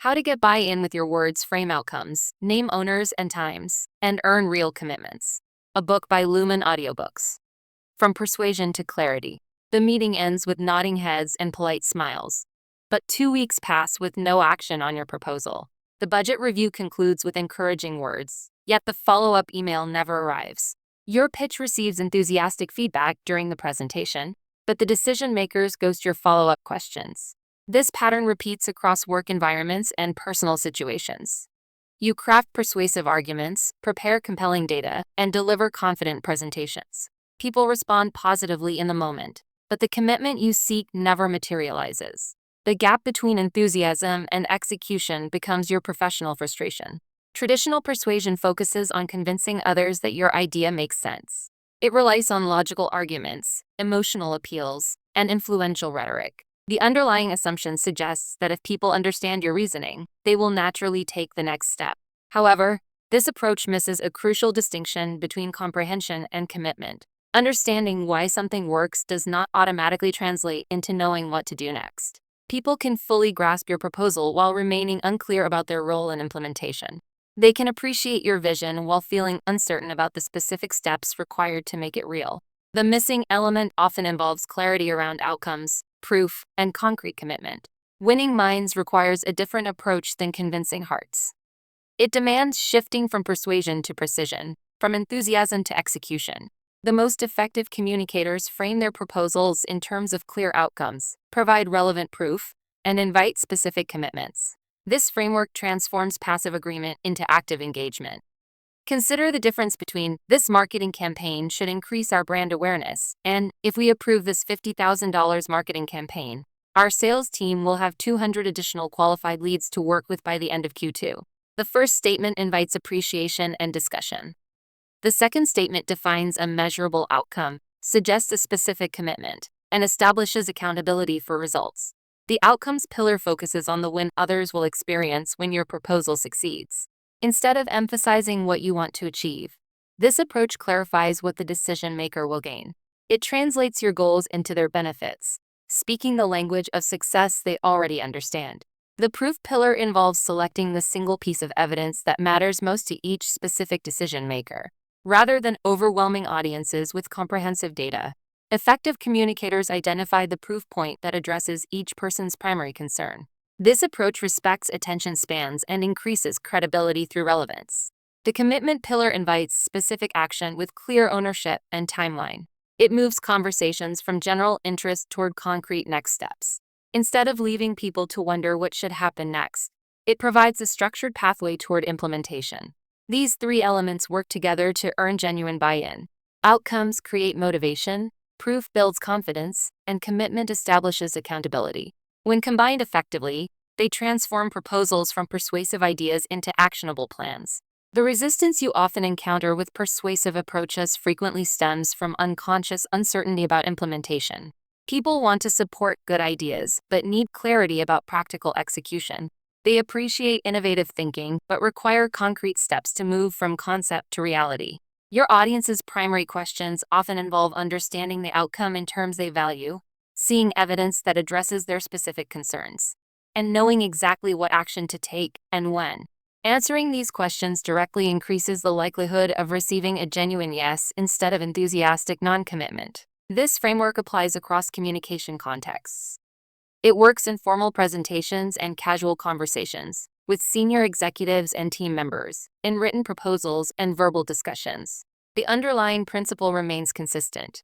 How to get buy-in with your words, frame outcomes, name owners and times, and earn real commitments. A book by Lumen Audiobooks. From persuasion to clarity. The meeting ends with nodding heads and polite smiles. But 2 weeks pass with no action on your proposal. The budget review concludes with encouraging words, yet the follow-up email never arrives. Your pitch receives enthusiastic feedback during the presentation, but the decision makers ghost your follow-up questions. This pattern repeats across work environments and personal situations. You craft persuasive arguments, prepare compelling data, and deliver confident presentations. People respond positively in the moment, but the commitment you seek never materializes. The gap between enthusiasm and execution becomes your professional frustration. Traditional persuasion focuses on convincing others that your idea makes sense. It relies on logical arguments, emotional appeals, and influential rhetoric. The underlying assumption suggests that if people understand your reasoning, they will naturally take the next step. However, this approach misses a crucial distinction between comprehension and commitment. Understanding why something works does not automatically translate into knowing what to do next. People can fully grasp your proposal while remaining unclear about their role in implementation. They can appreciate your vision while feeling uncertain about the specific steps required to make it real. The missing element often involves clarity around outcomes, proof, and concrete commitment. Winning minds requires a different approach than convincing hearts. It demands shifting from persuasion to precision, from enthusiasm to execution. The most effective communicators frame their proposals in terms of clear outcomes, provide relevant proof, and invite specific commitments. This framework transforms passive agreement into active engagement. Consider the difference between "this marketing campaign should increase our brand awareness" and "if we approve this $50,000 marketing campaign, our sales team will have 200 additional qualified leads to work with by the end of Q2. The first statement invites appreciation and discussion. The second statement defines a measurable outcome, suggests a specific commitment, and establishes accountability for results. The outcomes pillar focuses on the win others will experience when your proposal succeeds, instead of emphasizing what you want to achieve. This approach clarifies what the decision maker will gain. It translates your goals into their benefits, speaking the language of success they already understand. The proof pillar involves selecting the single piece of evidence that matters most to each specific decision maker, rather than overwhelming audiences with comprehensive data. Effective communicators identify the proof point that addresses each person's primary concern. This approach respects attention spans and increases credibility through relevance. The commitment pillar invites specific action with clear ownership and timeline. It moves conversations from general interest toward concrete next steps. Instead of leaving people to wonder what should happen next, it provides a structured pathway toward implementation. These three elements work together to earn genuine buy-in. Outcomes create motivation, proof builds confidence, and commitment establishes accountability. When combined effectively, they transform proposals from persuasive ideas into actionable plans. The resistance you often encounter with persuasive approaches frequently stems from unconscious uncertainty about implementation. People want to support good ideas, but need clarity about practical execution. They appreciate innovative thinking, but require concrete steps to move from concept to reality. Your audience's primary questions often involve understanding the outcome in terms they value, seeing evidence that addresses their specific concerns, and knowing exactly what action to take and when. Answering these questions directly increases the likelihood of receiving a genuine yes instead of enthusiastic non-commitment. This framework applies across communication contexts. It works in formal presentations and casual conversations, with senior executives and team members, in written proposals and verbal discussions. The underlying principle remains consistent.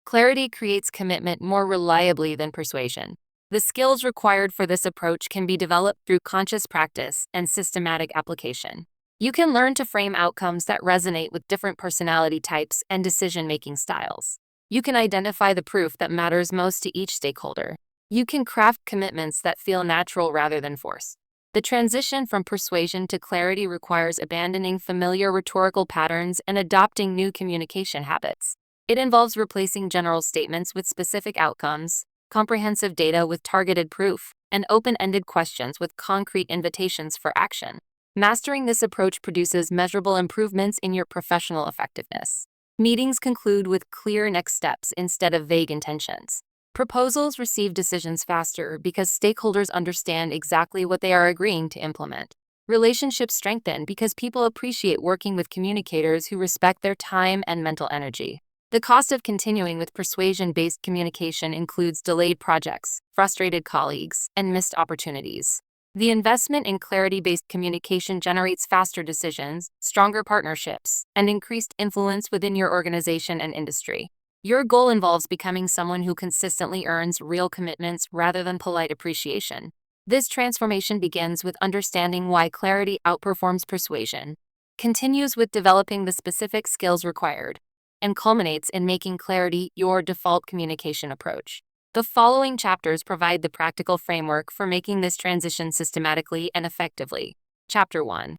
Clarity creates commitment more reliably than persuasion. The skills required for this approach can be developed through conscious practice and systematic application. You can learn to frame outcomes that resonate with different personality types and decision-making styles. You can identify the proof that matters most to each stakeholder. You can craft commitments that feel natural rather than forced. The transition from persuasion to clarity requires abandoning familiar rhetorical patterns and adopting new communication habits. It involves replacing general statements with specific outcomes, comprehensive data with targeted proof, and open-ended questions with concrete invitations for action. Mastering this approach produces measurable improvements in your professional effectiveness. Meetings conclude with clear next steps instead of vague intentions. Proposals receive decisions faster because stakeholders understand exactly what they are agreeing to implement. Relationships strengthen because people appreciate working with communicators who respect their time and mental energy. The cost of continuing with persuasion-based communication includes delayed projects, frustrated colleagues, and missed opportunities. The investment in clarity-based communication generates faster decisions, stronger partnerships, and increased influence within your organization and industry. Your goal involves becoming someone who consistently earns real commitments rather than polite appreciation. This transformation begins with understanding why clarity outperforms persuasion, continues with developing the specific skills required, and culminates in making clarity your default communication approach. The following chapters provide the practical framework for making this transition systematically and effectively. Chapter 1.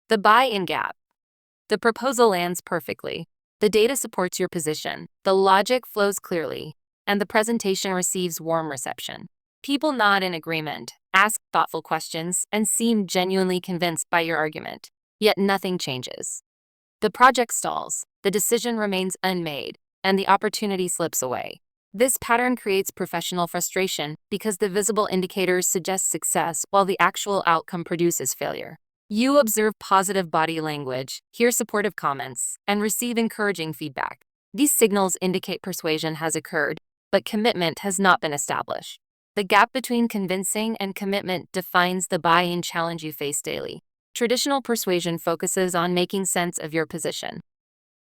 The buy-in gap. The proposal lands perfectly. The data supports your position, the logic flows clearly, and the presentation receives warm reception. People nod in agreement, ask thoughtful questions, and seem genuinely convinced by your argument. Yet nothing changes. The project stalls, the decision remains unmade, and the opportunity slips away. This pattern creates professional frustration because the visible indicators suggest success while the actual outcome produces failure. You observe positive body language, hear supportive comments, and receive encouraging feedback. These signals indicate persuasion has occurred, but commitment has not been established. The gap between convincing and commitment defines the buy-in challenge you face daily. Traditional persuasion focuses on making sense of your position.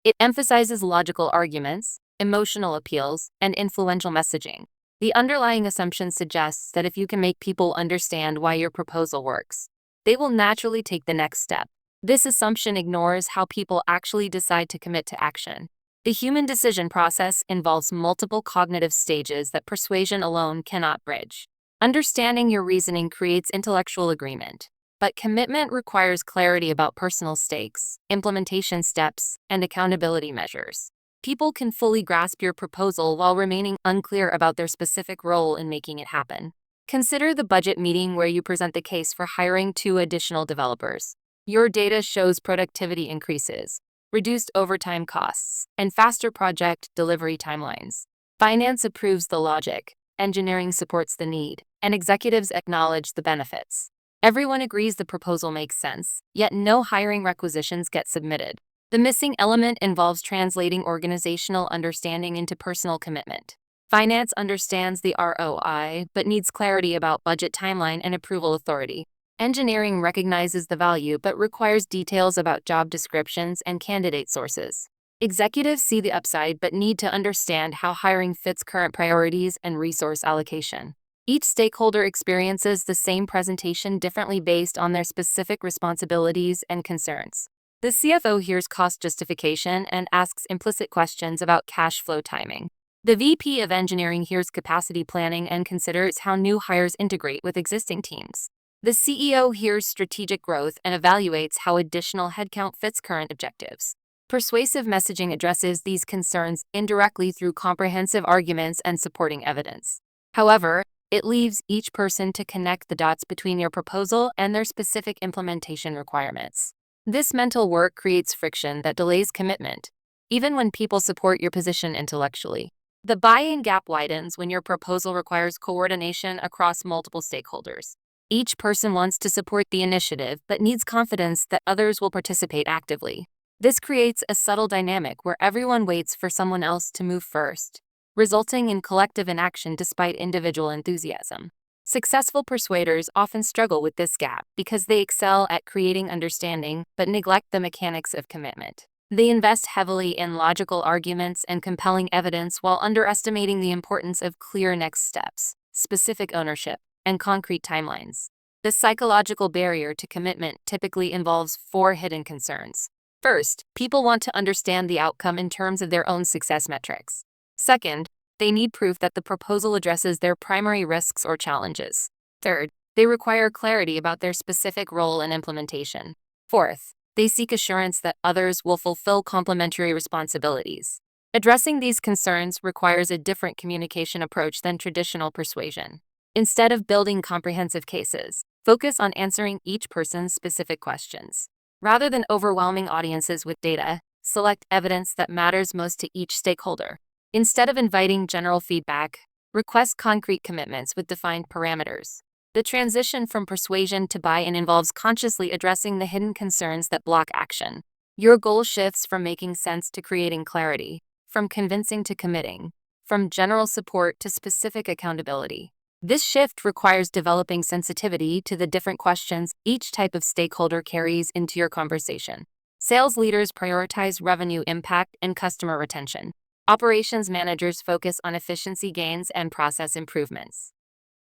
It emphasizes logical arguments, emotional appeals, and influential messaging. The underlying assumption suggests that if you can make people understand why your proposal works, they will naturally take the next step. This assumption ignores how people actually decide to commit to action. The human decision process involves multiple cognitive stages that persuasion alone cannot bridge. Understanding your reasoning creates intellectual agreement, but commitment requires clarity about personal stakes, implementation steps, and accountability measures. People can fully grasp your proposal while remaining unclear about their specific role in making it happen. Consider the budget meeting where you present the case for hiring 2 additional developers. Your data shows productivity increases, reduced overtime costs, and faster project delivery timelines. Finance approves the logic, engineering supports the need, and executives acknowledge the benefits. Everyone agrees the proposal makes sense, yet no hiring requisitions get submitted. The missing element involves translating organizational understanding into personal commitment. Finance understands the ROI, but needs clarity about budget timeline and approval authority. Engineering recognizes the value but requires details about job descriptions and candidate sources. Executives see the upside but need to understand how hiring fits current priorities and resource allocation. Each stakeholder experiences the same presentation differently based on their specific responsibilities and concerns. The CFO hears cost justification and asks implicit questions about cash flow timing. The VP of Engineering hears capacity planning and considers how new hires integrate with existing teams. The CEO hears strategic growth and evaluates how additional headcount fits current objectives. Persuasive messaging addresses these concerns indirectly through comprehensive arguments and supporting evidence. However, it leaves each person to connect the dots between your proposal and their specific implementation requirements. This mental work creates friction that delays commitment, even when people support your position intellectually. The buy-in gap widens when your proposal requires coordination across multiple stakeholders. Each person wants to support the initiative but needs confidence that others will participate actively. This creates a subtle dynamic where everyone waits for someone else to move first, resulting in collective inaction despite individual enthusiasm. Successful persuaders often struggle with this gap because they excel at creating understanding but neglect the mechanics of commitment. They invest heavily in logical arguments and compelling evidence while underestimating the importance of clear next steps, specific ownership, and concrete timelines. The psychological barrier to commitment typically involves 4 hidden concerns. First, people want to understand the outcome in terms of their own success metrics. Second, they need proof that the proposal addresses their primary risks or challenges. Third, they require clarity about their specific role in implementation. Fourth, they seek assurance that others will fulfill complementary responsibilities. Addressing these concerns requires a different communication approach than traditional persuasion. Instead of building comprehensive cases, focus on answering each person's specific questions. Rather than overwhelming audiences with data, select evidence that matters most to each stakeholder. Instead of inviting general feedback, Request concrete commitments with defined parameters. The transition from persuasion to buy-in involves consciously addressing the hidden concerns that block action. Your goal shifts from making sense to creating clarity, from convincing to committing, from general support to specific accountability. This shift requires developing sensitivity to the different questions each type of stakeholder carries into your conversation. Sales leaders prioritize revenue impact and customer retention. Operations managers focus on efficiency gains and process improvements.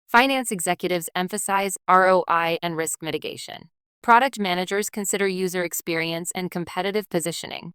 Finance executives emphasize ROI and risk mitigation. Product managers consider user experience and competitive positioning.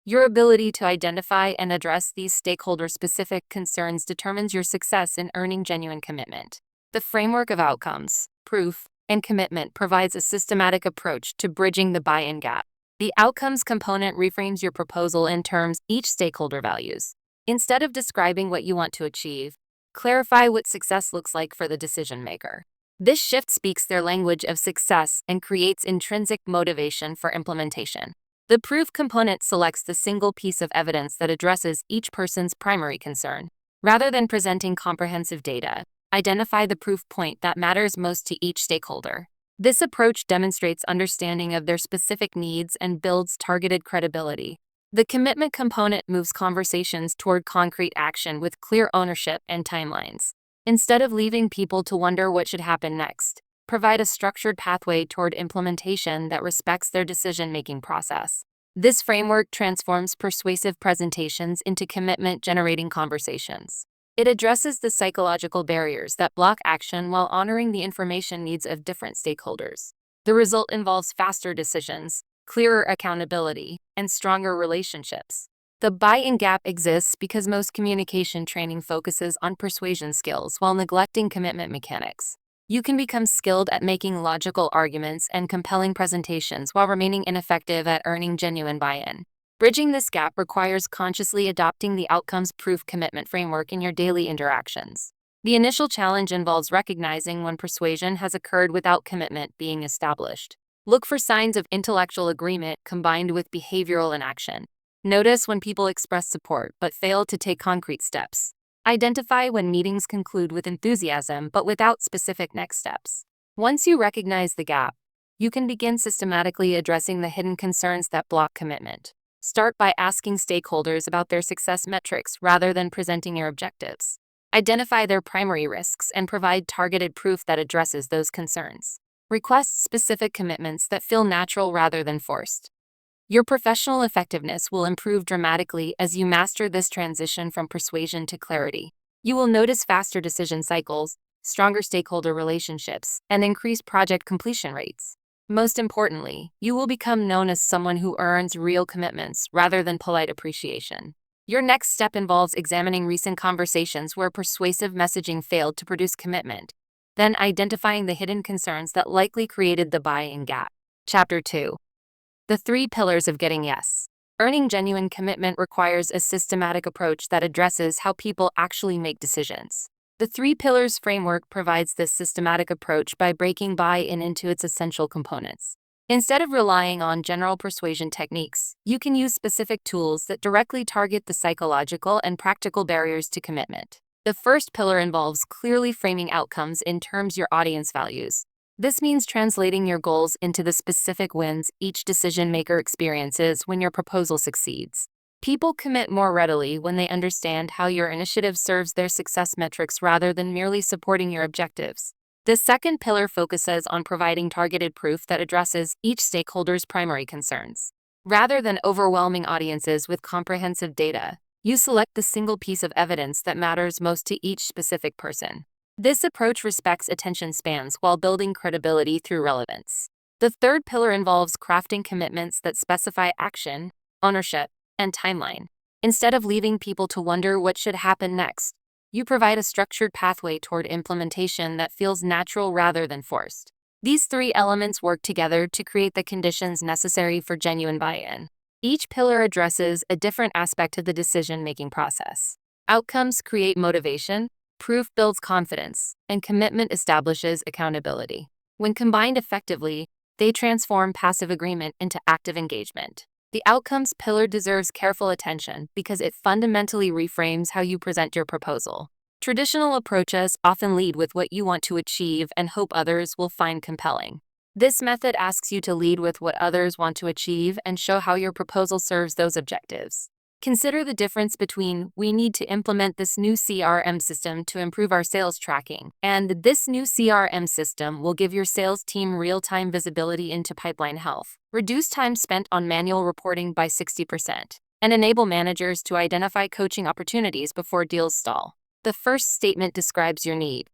Your ability to identify and address these stakeholder-specific concerns determines your success in earning genuine commitment. The framework of outcomes, proof, and commitment provides a systematic approach to bridging the buy-in gap. The outcomes component reframes your proposal in terms each stakeholder values. Instead of describing what you want to achieve, clarify what success looks like for the decision maker. This shift speaks their language of success and creates intrinsic motivation for implementation. The proof component selects the single piece of evidence that addresses each person's primary concern. Rather than presenting comprehensive data, identify the proof point that matters most to each stakeholder. This approach demonstrates understanding of their specific needs and builds targeted credibility. The commitment component moves conversations toward concrete action with clear ownership and timelines. Instead of leaving people to wonder what should happen next, provide a structured pathway toward implementation that respects their decision-making process. This framework transforms persuasive presentations into commitment-generating conversations. It addresses the psychological barriers that block action while honoring the information needs of different stakeholders. The result involves faster decisions, clearer accountability, and stronger relationships. The buy-in gap exists because most communication training focuses on persuasion skills while neglecting commitment mechanics. You can become skilled at making logical arguments and compelling presentations while remaining ineffective at earning genuine buy-in. Bridging this gap requires consciously adopting the outcomes-proof commitment framework in your daily interactions. The initial challenge involves recognizing when persuasion has occurred without commitment being established. Look for signs of intellectual agreement combined with behavioral inaction. Notice when people express support but fail to take concrete steps. Identify when meetings conclude with enthusiasm but without specific next steps. Once you recognize the gap, you can begin systematically addressing the hidden concerns that block commitment. Start by asking stakeholders about their success metrics rather than presenting your objectives. Identify their primary risks and provide targeted proof that addresses those concerns. Request specific commitments that feel natural rather than forced. Your professional effectiveness will improve dramatically as you master this transition from persuasion to clarity. You will notice faster decision cycles, stronger stakeholder relationships, and increased project completion rates. Most importantly, you will become known as someone who earns real commitments rather than polite appreciation. Your next step involves examining recent conversations where persuasive messaging failed to produce commitment, then identifying the hidden concerns that likely created the buy-in gap. Chapter 2. The 3 pillars of getting yes. Earning genuine commitment requires a systematic approach that addresses how people actually make decisions. The 3 pillars framework provides this systematic approach by breaking buy-in into its essential components. Instead of relying on general persuasion techniques, you can use specific tools that directly target the psychological and practical barriers to commitment. The first pillar involves clearly framing outcomes in terms your audience values. This means translating your goals into the specific wins each decision-maker experiences when your proposal succeeds. People commit more readily when they understand how your initiative serves their success metrics rather than merely supporting your objectives. The second pillar focuses on providing targeted proof that addresses each stakeholder's primary concerns. Rather than overwhelming audiences with comprehensive data, you select the single piece of evidence that matters most to each specific person. This approach respects attention spans while building credibility through relevance. The third pillar involves crafting commitments that specify action, ownership, and timeline. Instead of leaving people to wonder what should happen next, you provide a structured pathway toward implementation that feels natural rather than forced. These 3 elements work together to create the conditions necessary for genuine buy-in. Each pillar addresses a different aspect of the decision-making process. Outcomes create motivation, proof builds confidence, and commitment establishes accountability. When combined effectively, they transform passive agreement into active engagement. The outcomes pillar deserves careful attention because it fundamentally reframes how you present your proposal. Traditional approaches often lead with what you want to achieve and hope others will find compelling. This method asks you to lead with what others want to achieve and show how your proposal serves those objectives. Consider the difference between "we need to implement this new CRM system to improve our sales tracking" and "this new CRM system will give your sales team real-time visibility into pipeline health, reduce time spent on manual reporting by 60%, and enable managers to identify coaching opportunities before deals stall." The first statement describes your need.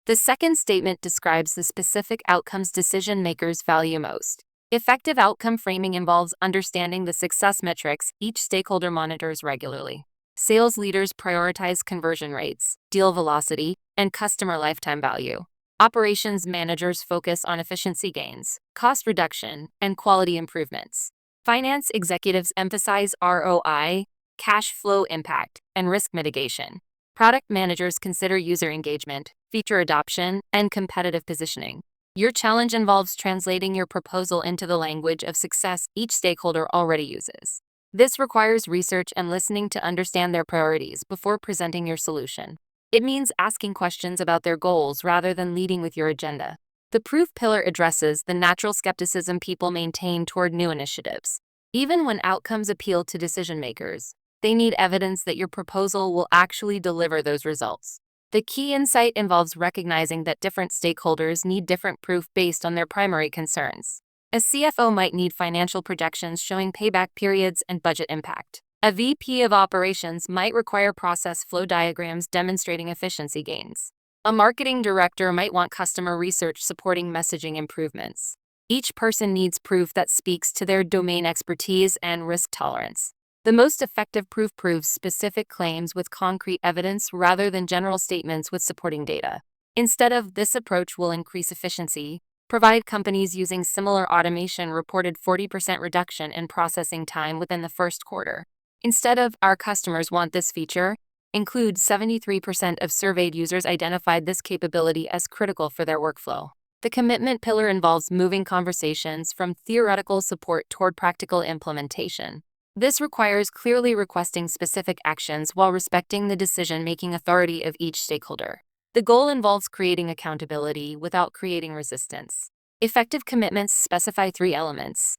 The second statement describes the specific outcomes decision makers value most. Effective outcome framing involves understanding the success metrics each stakeholder monitors regularly. Sales leaders prioritize conversion rates, deal velocity, and customer lifetime value. Operations managers focus on efficiency gains, cost reduction, and quality improvements. Finance executives emphasize ROI, cash flow impact, and risk mitigation. Product managers consider user engagement, feature adoption, and competitive positioning. Your challenge involves translating your proposal into the language of success each stakeholder already uses. This requires research and listening to understand their priorities before presenting your solution. It means asking questions about their goals rather than leading with your agenda. The proof pillar addresses the natural skepticism people maintain toward new initiatives. Even when outcomes appeal to decision makers, they need evidence that your proposal will actually deliver those results. The key insight involves recognizing that different stakeholders need different proof based on their primary concerns. A CFO might need financial projections showing payback periods and budget impact. A VP of operations might require process flow diagrams demonstrating efficiency gains. A marketing director might want customer research supporting messaging improvements. Each person needs proof that speaks to their domain expertise and risk tolerance. The most effective proof proves specific claims with concrete evidence rather than general statements with supporting data. Instead of "this approach will increase efficiency," provide companies using similar automation reported 40% reduction in processing time within the first quarter. Instead of "our customers want this feature," include 73% of surveyed users identified this capability as critical for their workflow. The commitment pillar involves moving conversations from theoretical support toward practical implementation. This requires clearly requesting specific actions while respecting the decision-making authority of each stakeholder. The goal involves creating accountability without creating resistance. Effective commitments specify 3 elements: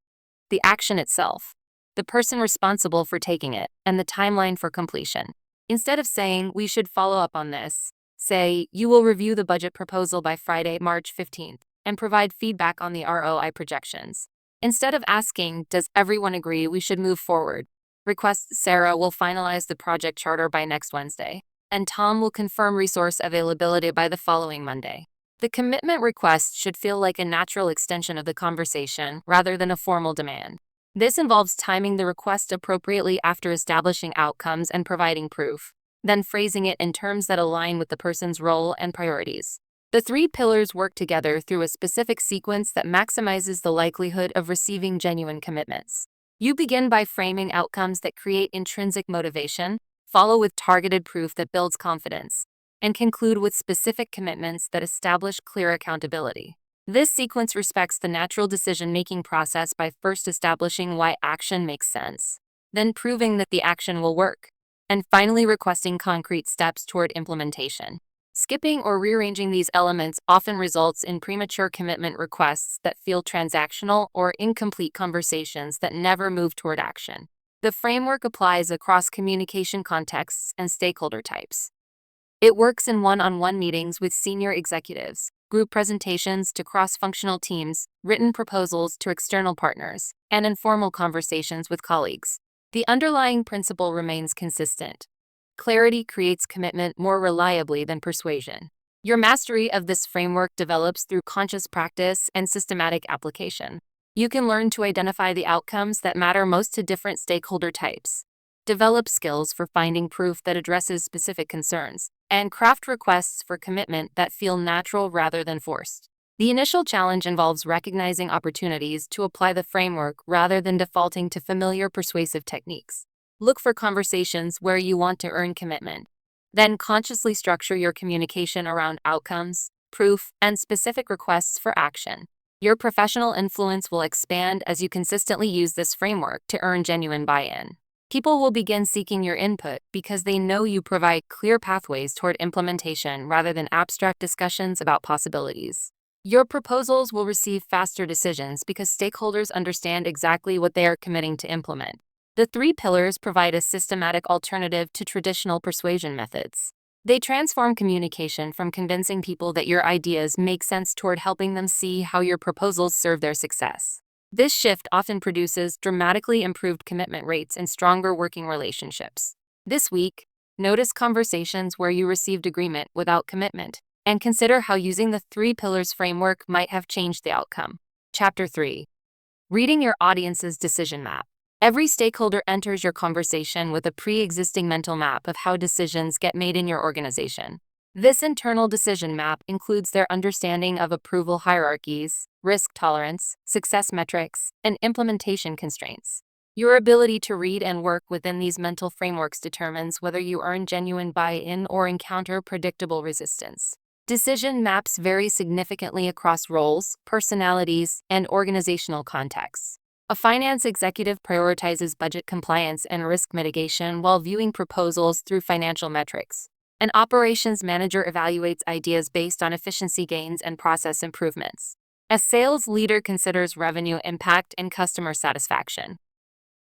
the action itself, the person responsible for taking it, and the timeline for completion. Instead of saying "we should follow up on this," say "you will review the budget proposal by Friday, March 15th, and provide feedback on the ROI projections." Instead of asking "does everyone agree we should move forward?" request "Sarah will finalize the project charter by next Wednesday, and Tom will confirm resource availability by the following Monday." The commitment request should feel like a natural extension of the conversation rather than a formal demand. This involves timing the request appropriately after establishing outcomes and providing proof, then phrasing it in terms that align with the person's role and priorities. The 3 pillars work together through a specific sequence that maximizes the likelihood of receiving genuine commitments. You begin by framing outcomes that create intrinsic motivation, follow with targeted proof that builds confidence, and conclude with specific commitments that establish clear accountability. This sequence respects the natural decision-making process by first establishing why action makes sense, then proving that the action will work, and finally requesting concrete steps toward implementation. Skipping or rearranging these elements often results in premature commitment requests that feel transactional or incomplete conversations that never move toward action. The framework applies across communication contexts and stakeholder types. It works in one-on-one meetings with senior executives, group presentations to cross-functional teams, written proposals to external partners, and informal conversations with colleagues. The underlying principle remains consistent. Clarity creates commitment more reliably than persuasion. Your mastery of this framework develops through conscious practice and systematic application. You can learn to identify the outcomes that matter most to different stakeholder types, develop skills for finding proof that addresses specific concerns, and craft requests for commitment that feel natural rather than forced. The initial challenge involves recognizing opportunities to apply the framework rather than defaulting to familiar persuasive techniques. Look for conversations where you want to earn commitment. Then consciously structure your communication around outcomes, proof, and specific requests for action. Your professional influence will expand as you consistently use this framework to earn genuine buy-in. People will begin seeking your input because they know you provide clear pathways toward implementation rather than abstract discussions about possibilities. Your proposals will receive faster decisions because stakeholders understand exactly what they are committing to implement. The three pillars provide a systematic alternative to traditional persuasion methods. They transform communication from convincing people that your ideas make sense toward helping them see how your proposals serve their success. This shift often produces dramatically improved commitment rates and stronger working relationships. This week, notice conversations where you received agreement without commitment, and consider how using the three pillars framework might have changed the outcome. Chapter 3. Reading your audience's decision map. Every stakeholder enters your conversation with a pre-existing mental map of how decisions get made in your organization. This internal decision map includes their understanding of approval hierarchies, risk tolerance, success metrics, and implementation constraints. Your ability to read and work within these mental frameworks determines whether you earn genuine buy-in or encounter predictable resistance. Decision maps vary significantly across roles, personalities, and organizational contexts. A finance executive prioritizes budget compliance and risk mitigation while viewing proposals through financial metrics. An operations manager evaluates ideas based on efficiency gains and process improvements. A sales leader considers revenue impact and customer satisfaction.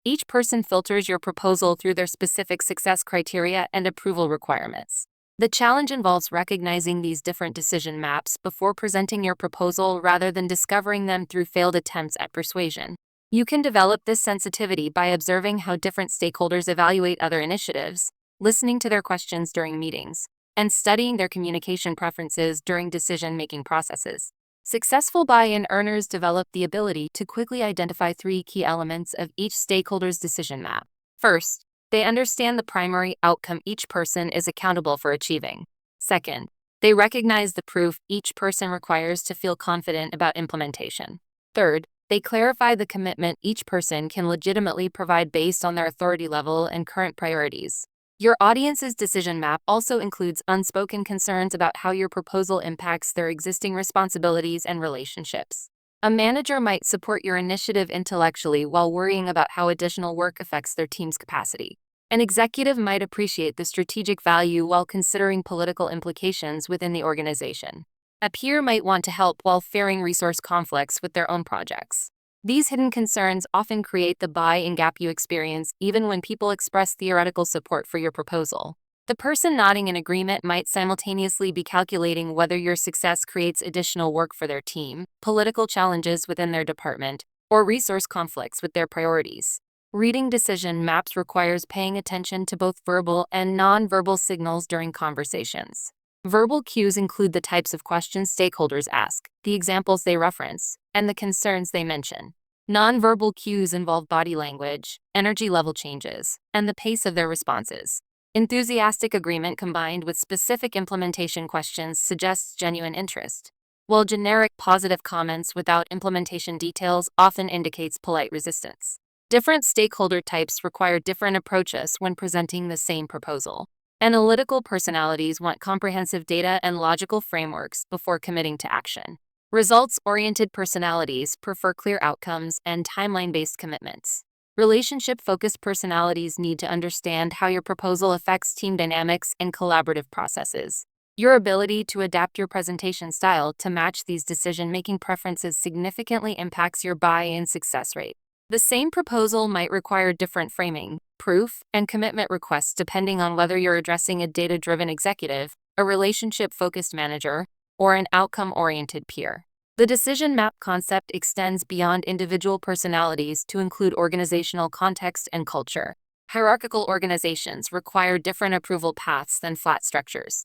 Each person filters your proposal through their specific success criteria and approval requirements. The challenge involves recognizing these different decision maps before presenting your proposal rather than discovering them through failed attempts at persuasion. You can develop this sensitivity by observing how different stakeholders evaluate other initiatives, listening to their questions during meetings, and studying their communication preferences during decision-making processes. Successful buy-in earners develop the ability to quickly identify three key elements of each stakeholder's decision map. First, they understand the primary outcome each person is accountable for achieving. Second, they recognize the proof each person requires to feel confident about implementation. Third, they clarify the commitment each person can legitimately provide based on their authority level and current priorities. Your audience's decision map also includes unspoken concerns about how your proposal impacts their existing responsibilities and relationships. A manager might support your initiative intellectually while worrying about how additional work affects their team's capacity. An executive might appreciate the strategic value while considering political implications within the organization. A peer might want to help while fearing resource conflicts with their own projects. These hidden concerns often create the buy-in gap you experience even when people express theoretical support for your proposal. The person nodding in agreement might simultaneously be calculating whether your success creates additional work for their team, political challenges within their department, or resource conflicts with their priorities. Reading decision maps requires paying attention to both verbal and non-verbal signals during conversations. Verbal cues include the types of questions stakeholders ask, the examples they reference, and the concerns they mention. Non-verbal cues involve body language, energy level changes, and the pace of their responses. Enthusiastic agreement combined with specific implementation questions suggests genuine interest, while generic positive comments without implementation details often indicates polite resistance. Different stakeholder types require different approaches when presenting the same proposal. Analytical personalities want comprehensive data and logical frameworks before committing to action. Results-oriented personalities prefer clear outcomes and timeline-based commitments. Relationship-focused personalities need to understand how your proposal affects team dynamics and collaborative processes. Your ability to adapt your presentation style to match these decision-making preferences significantly impacts your buy-in success rate. The same proposal might require different framing, proof, and commitment requests depending on whether you're addressing a data-driven executive, a relationship-focused manager, or an outcome-oriented peer. The decision map concept extends beyond individual personalities to include organizational context and culture. Hierarchical organizations require different approval paths than flat structures.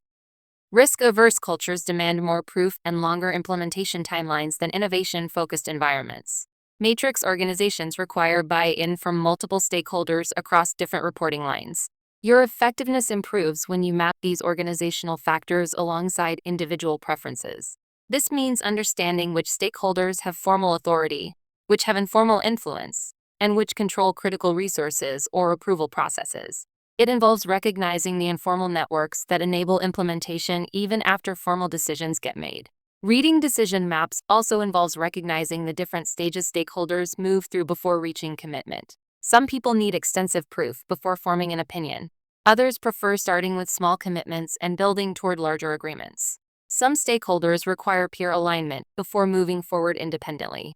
Risk-averse cultures demand more proof and longer implementation timelines than innovation-focused environments. Matrix organizations require buy-in from multiple stakeholders across different reporting lines. Your effectiveness improves when you map these organizational factors alongside individual preferences. This means understanding which stakeholders have formal authority, which have informal influence, and which control critical resources or approval processes. It involves recognizing the informal networks that enable implementation even after formal decisions get made. Reading decision maps also involves recognizing the different stages stakeholders move through before reaching commitment. Some people need extensive proof before forming an opinion. Others prefer starting with small commitments and building toward larger agreements. Some stakeholders require peer alignment before moving forward independently.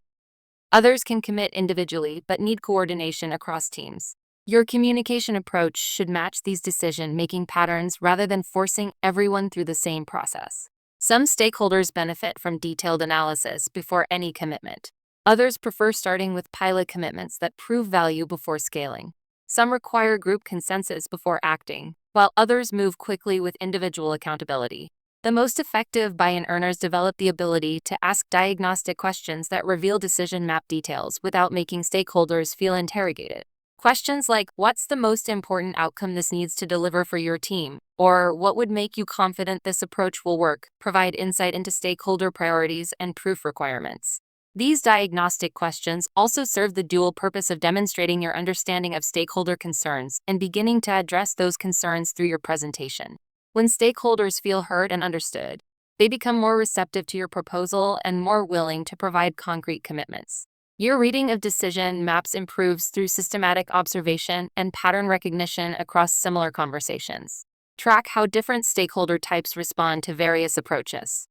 Others can commit individually but need coordination across teams. Your communication approach should match these decision-making patterns rather than forcing everyone through the same process. Some stakeholders benefit from detailed analysis before any commitment. Others prefer starting with pilot commitments that prove value before scaling. Some require group consensus before acting, while others move quickly with individual accountability. The most effective buy-in earners develop the ability to ask diagnostic questions that reveal decision map details without making stakeholders feel interrogated. Questions like, "What's the most important outcome this needs to deliver for your team?" or "What would make you confident this approach will work?" provide insight into stakeholder priorities and proof requirements. These diagnostic questions also serve the dual purpose of demonstrating your understanding of stakeholder concerns and beginning to address those concerns through your presentation. When stakeholders feel heard and understood, they become more receptive to your proposal and more willing to provide concrete commitments. Your reading of decision maps improves through systematic observation and pattern recognition across similar conversations. Track how different stakeholder types respond to various approaches.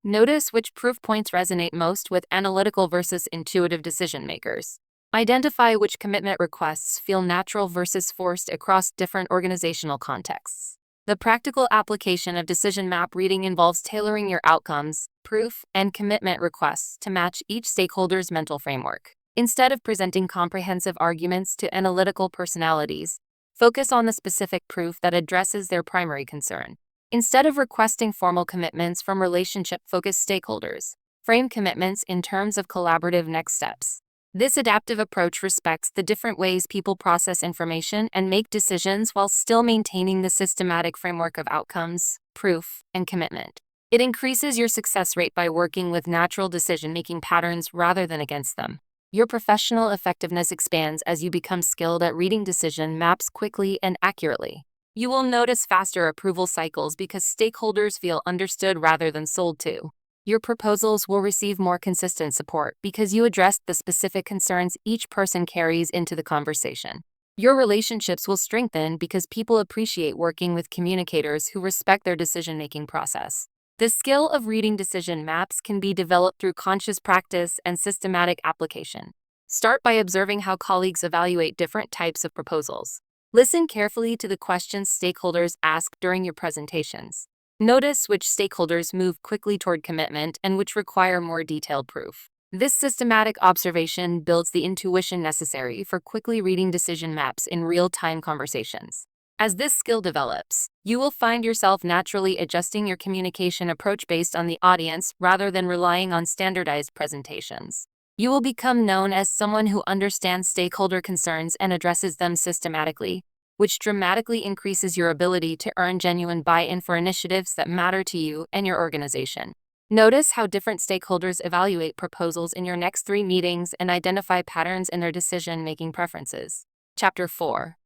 Notice which proof points resonate most with analytical versus intuitive decision makers. Identify which commitment requests feel natural versus forced across different organizational contexts. The practical application of decision map reading involves tailoring your outcomes, proof, and commitment requests to match each stakeholder's mental framework. Instead of presenting comprehensive arguments to analytical personalities, focus on the specific proof that addresses their primary concern. Instead of requesting formal commitments from relationship-focused stakeholders, frame commitments in terms of collaborative next steps. This adaptive approach respects the different ways people process information and make decisions while still maintaining the systematic framework of outcomes, proof, and commitment. It increases your success rate by working with natural decision-making patterns rather than against them. Your professional effectiveness expands as you become skilled at reading decision maps quickly and accurately. You will notice faster approval cycles because stakeholders feel understood rather than sold to. Your proposals will receive more consistent support because you addressed the specific concerns each person carries into the conversation. Your relationships will strengthen because people appreciate working with communicators who respect their decision-making process. The skill of reading decision maps can be developed through conscious practice and systematic application. Start by observing how colleagues evaluate different types of proposals. Listen carefully to the questions stakeholders ask during your presentations. Notice which stakeholders move quickly toward commitment and which require more detailed proof. This systematic observation builds the intuition necessary for quickly reading decision maps in real-time conversations. As this skill develops, you will find yourself naturally adjusting your communication approach based on the audience rather than relying on standardized presentations. You will become known as someone who understands stakeholder concerns and addresses them systematically, which dramatically increases your ability to earn genuine buy-in for initiatives that matter to you and your organization. Notice how different stakeholders evaluate proposals in your next 3 meetings and identify patterns in their decision-making preferences. Chapter 4.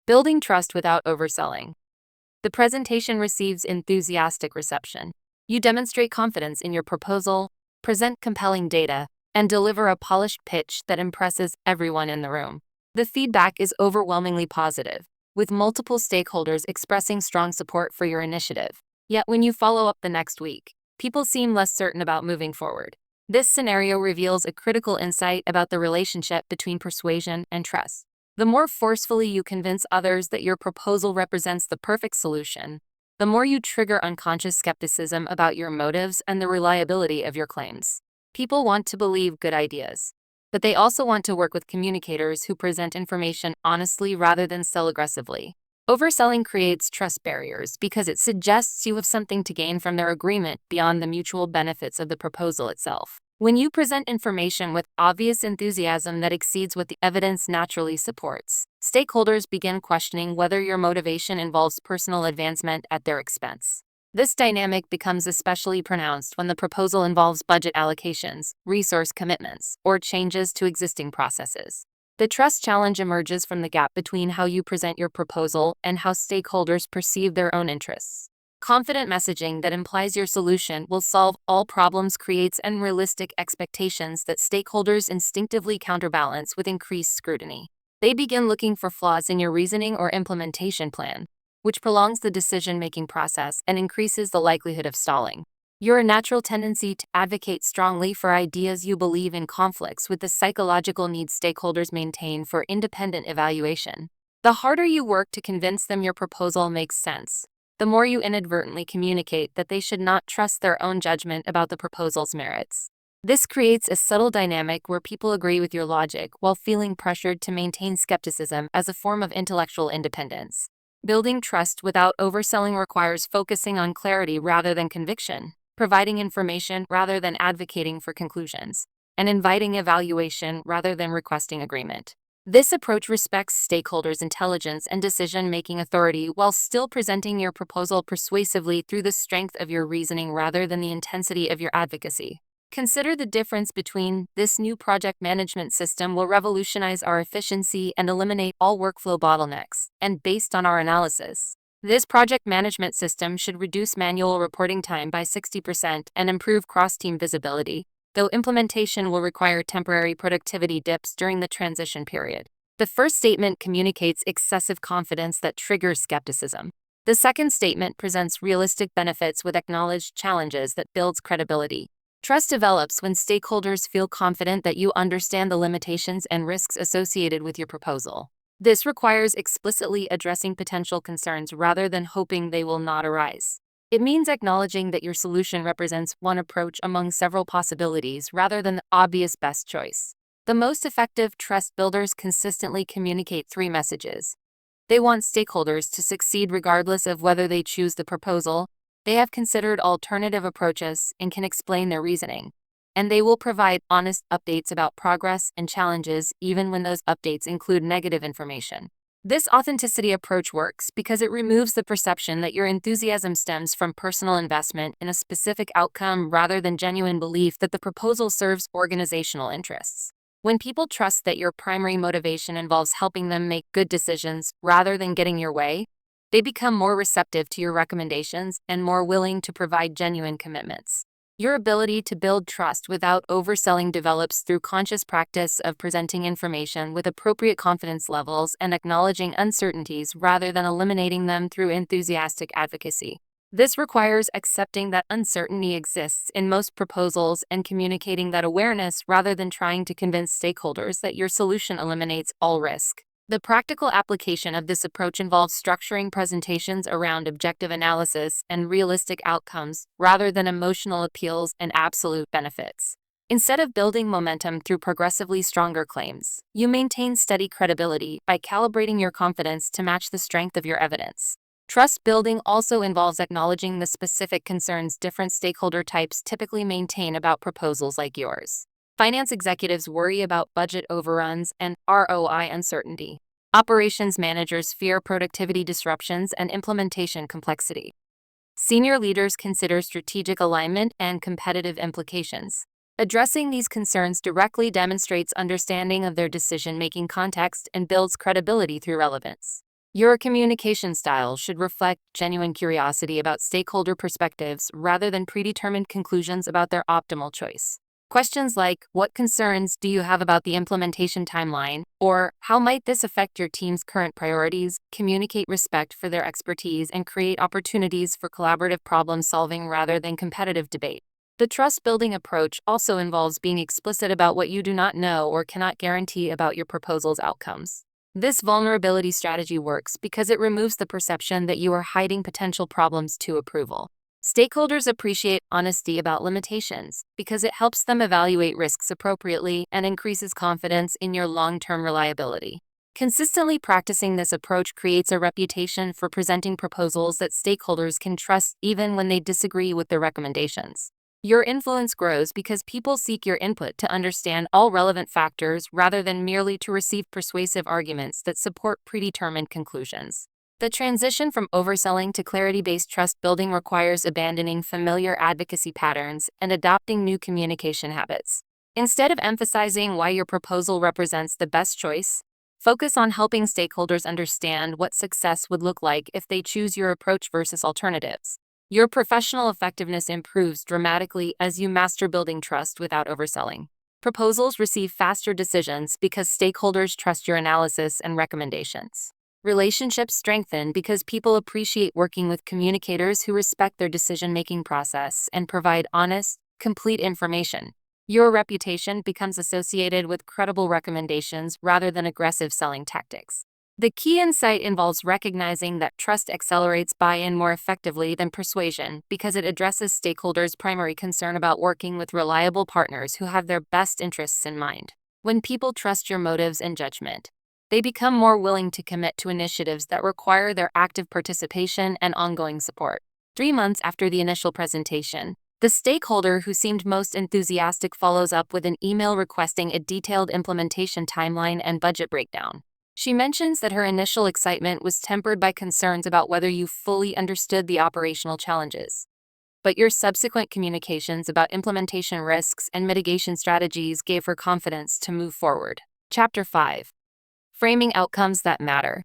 Building Trust Without Overselling. The presentation receives enthusiastic reception. You demonstrate confidence in your proposal, present compelling data, and deliver a polished pitch that impresses everyone in the room. The feedback is overwhelmingly positive, with multiple stakeholders expressing strong support for your initiative. Yet when you follow up the next week, people seem less certain about moving forward. This scenario reveals a critical insight about the relationship between persuasion and trust. The more forcefully you convince others that your proposal represents the perfect solution, the more you trigger unconscious skepticism about your motives and the reliability of your claims. People want to believe good ideas, but they also want to work with communicators who present information honestly rather than sell aggressively. Overselling creates trust barriers because it suggests you have something to gain from their agreement beyond the mutual benefits of the proposal itself. When you present information with obvious enthusiasm that exceeds what the evidence naturally supports, stakeholders begin questioning whether your motivation involves personal advancement at their expense. This dynamic becomes especially pronounced when the proposal involves budget allocations, resource commitments, or changes to existing processes. The trust challenge emerges from the gap between how you present your proposal and how stakeholders perceive their own interests. Confident messaging that implies your solution will solve all problems creates unrealistic expectations that stakeholders instinctively counterbalance with increased scrutiny. They begin looking for flaws in your reasoning or implementation plan, which prolongs the decision-making process and increases the likelihood of stalling. Your natural tendency to advocate strongly for ideas you believe in conflicts with the psychological needs stakeholders maintain for independent evaluation. The harder you work to convince them your proposal makes sense, the more you inadvertently communicate that they should not trust their own judgment about the proposal's merits. This creates a subtle dynamic where people agree with your logic while feeling pressured to maintain skepticism as a form of intellectual independence. Building trust without overselling requires focusing on clarity rather than conviction, providing information rather than advocating for conclusions, and inviting evaluation rather than requesting agreement. This approach respects stakeholders' intelligence and decision-making authority while still presenting your proposal persuasively through the strength of your reasoning rather than the intensity of your advocacy. Consider the difference between this new project management system will revolutionize our efficiency and eliminate all workflow bottlenecks, and based on our analysis, this project management system should reduce manual reporting time by 60% and improve cross-team visibility, though implementation will require temporary productivity dips during the transition period. The first statement communicates excessive confidence that triggers skepticism. The second statement presents realistic benefits with acknowledged challenges that builds credibility. Trust develops when stakeholders feel confident that you understand the limitations and risks associated with your proposal. This requires explicitly addressing potential concerns rather than hoping they will not arise. It means acknowledging that your solution represents one approach among several possibilities rather than the obvious best choice. The most effective trust builders consistently communicate three messages. They want stakeholders to succeed regardless of whether they choose the proposal. They have considered alternative approaches and can explain their reasoning. And they will provide honest updates about progress and challenges even when those updates include negative information. This authenticity approach works because it removes the perception that your enthusiasm stems from personal investment in a specific outcome rather than genuine belief that the proposal serves organizational interests. When people trust that your primary motivation involves helping them make good decisions rather than getting your way, they become more receptive to your recommendations and more willing to provide genuine commitments. Your ability to build trust without overselling develops through conscious practice of presenting information with appropriate confidence levels and acknowledging uncertainties rather than eliminating them through enthusiastic advocacy. This requires accepting that uncertainty exists in most proposals and communicating that awareness rather than trying to convince stakeholders that your solution eliminates all risk. The practical application of this approach involves structuring presentations around objective analysis and realistic outcomes rather than emotional appeals and absolute benefits. Instead of building momentum through progressively stronger claims, you maintain steady credibility by calibrating your confidence to match the strength of your evidence. Trust building also involves acknowledging the specific concerns different stakeholder types typically maintain about proposals like yours. Finance executives worry about budget overruns and ROI uncertainty. Operations managers fear productivity disruptions and implementation complexity. Senior leaders consider strategic alignment and competitive implications. Addressing these concerns directly demonstrates understanding of their decision-making context and builds credibility through relevance. Your communication style should reflect genuine curiosity about stakeholder perspectives rather than predetermined conclusions about their optimal choice. Questions like, what concerns do you have about the implementation timeline, or how might this affect your team's current priorities, communicate respect for their expertise and create opportunities for collaborative problem solving rather than competitive debate. The trust-building approach also involves being explicit about what you do not know or cannot guarantee about your proposal's outcomes. This vulnerability strategy works because it removes the perception that you are hiding potential problems to approval. Stakeholders appreciate honesty about limitations because it helps them evaluate risks appropriately and increases confidence in your long-term reliability. Consistently practicing this approach creates a reputation for presenting proposals that stakeholders can trust even when they disagree with their recommendations. Your influence grows because people seek your input to understand all relevant factors rather than merely to receive persuasive arguments that support predetermined conclusions. The transition from overselling to clarity-based trust building requires abandoning familiar advocacy patterns and adopting new communication habits. Instead of emphasizing why your proposal represents the best choice, focus on helping stakeholders understand what success would look like if they choose your approach versus alternatives. Your professional effectiveness improves dramatically as you master building trust without overselling. Proposals receive faster decisions because stakeholders trust your analysis and recommendations. Relationships strengthen because people appreciate working with communicators who respect their decision-making process and provide honest, complete information. Your reputation becomes associated with credible recommendations rather than aggressive selling tactics. The key insight involves recognizing that trust accelerates buy-in more effectively than persuasion because it addresses stakeholders' primary concern about working with reliable partners who have their best interests in mind. When people trust your motives and judgment, they become more willing to commit to initiatives that require their active participation and ongoing support. 3 months after the initial presentation, the stakeholder who seemed most enthusiastic follows up with an email requesting a detailed implementation timeline and budget breakdown. She mentions that her initial excitement was tempered by concerns about whether you fully understood the operational challenges. But your subsequent communications about implementation risks and mitigation strategies gave her confidence to move forward. Chapter 5. Framing outcomes that matter.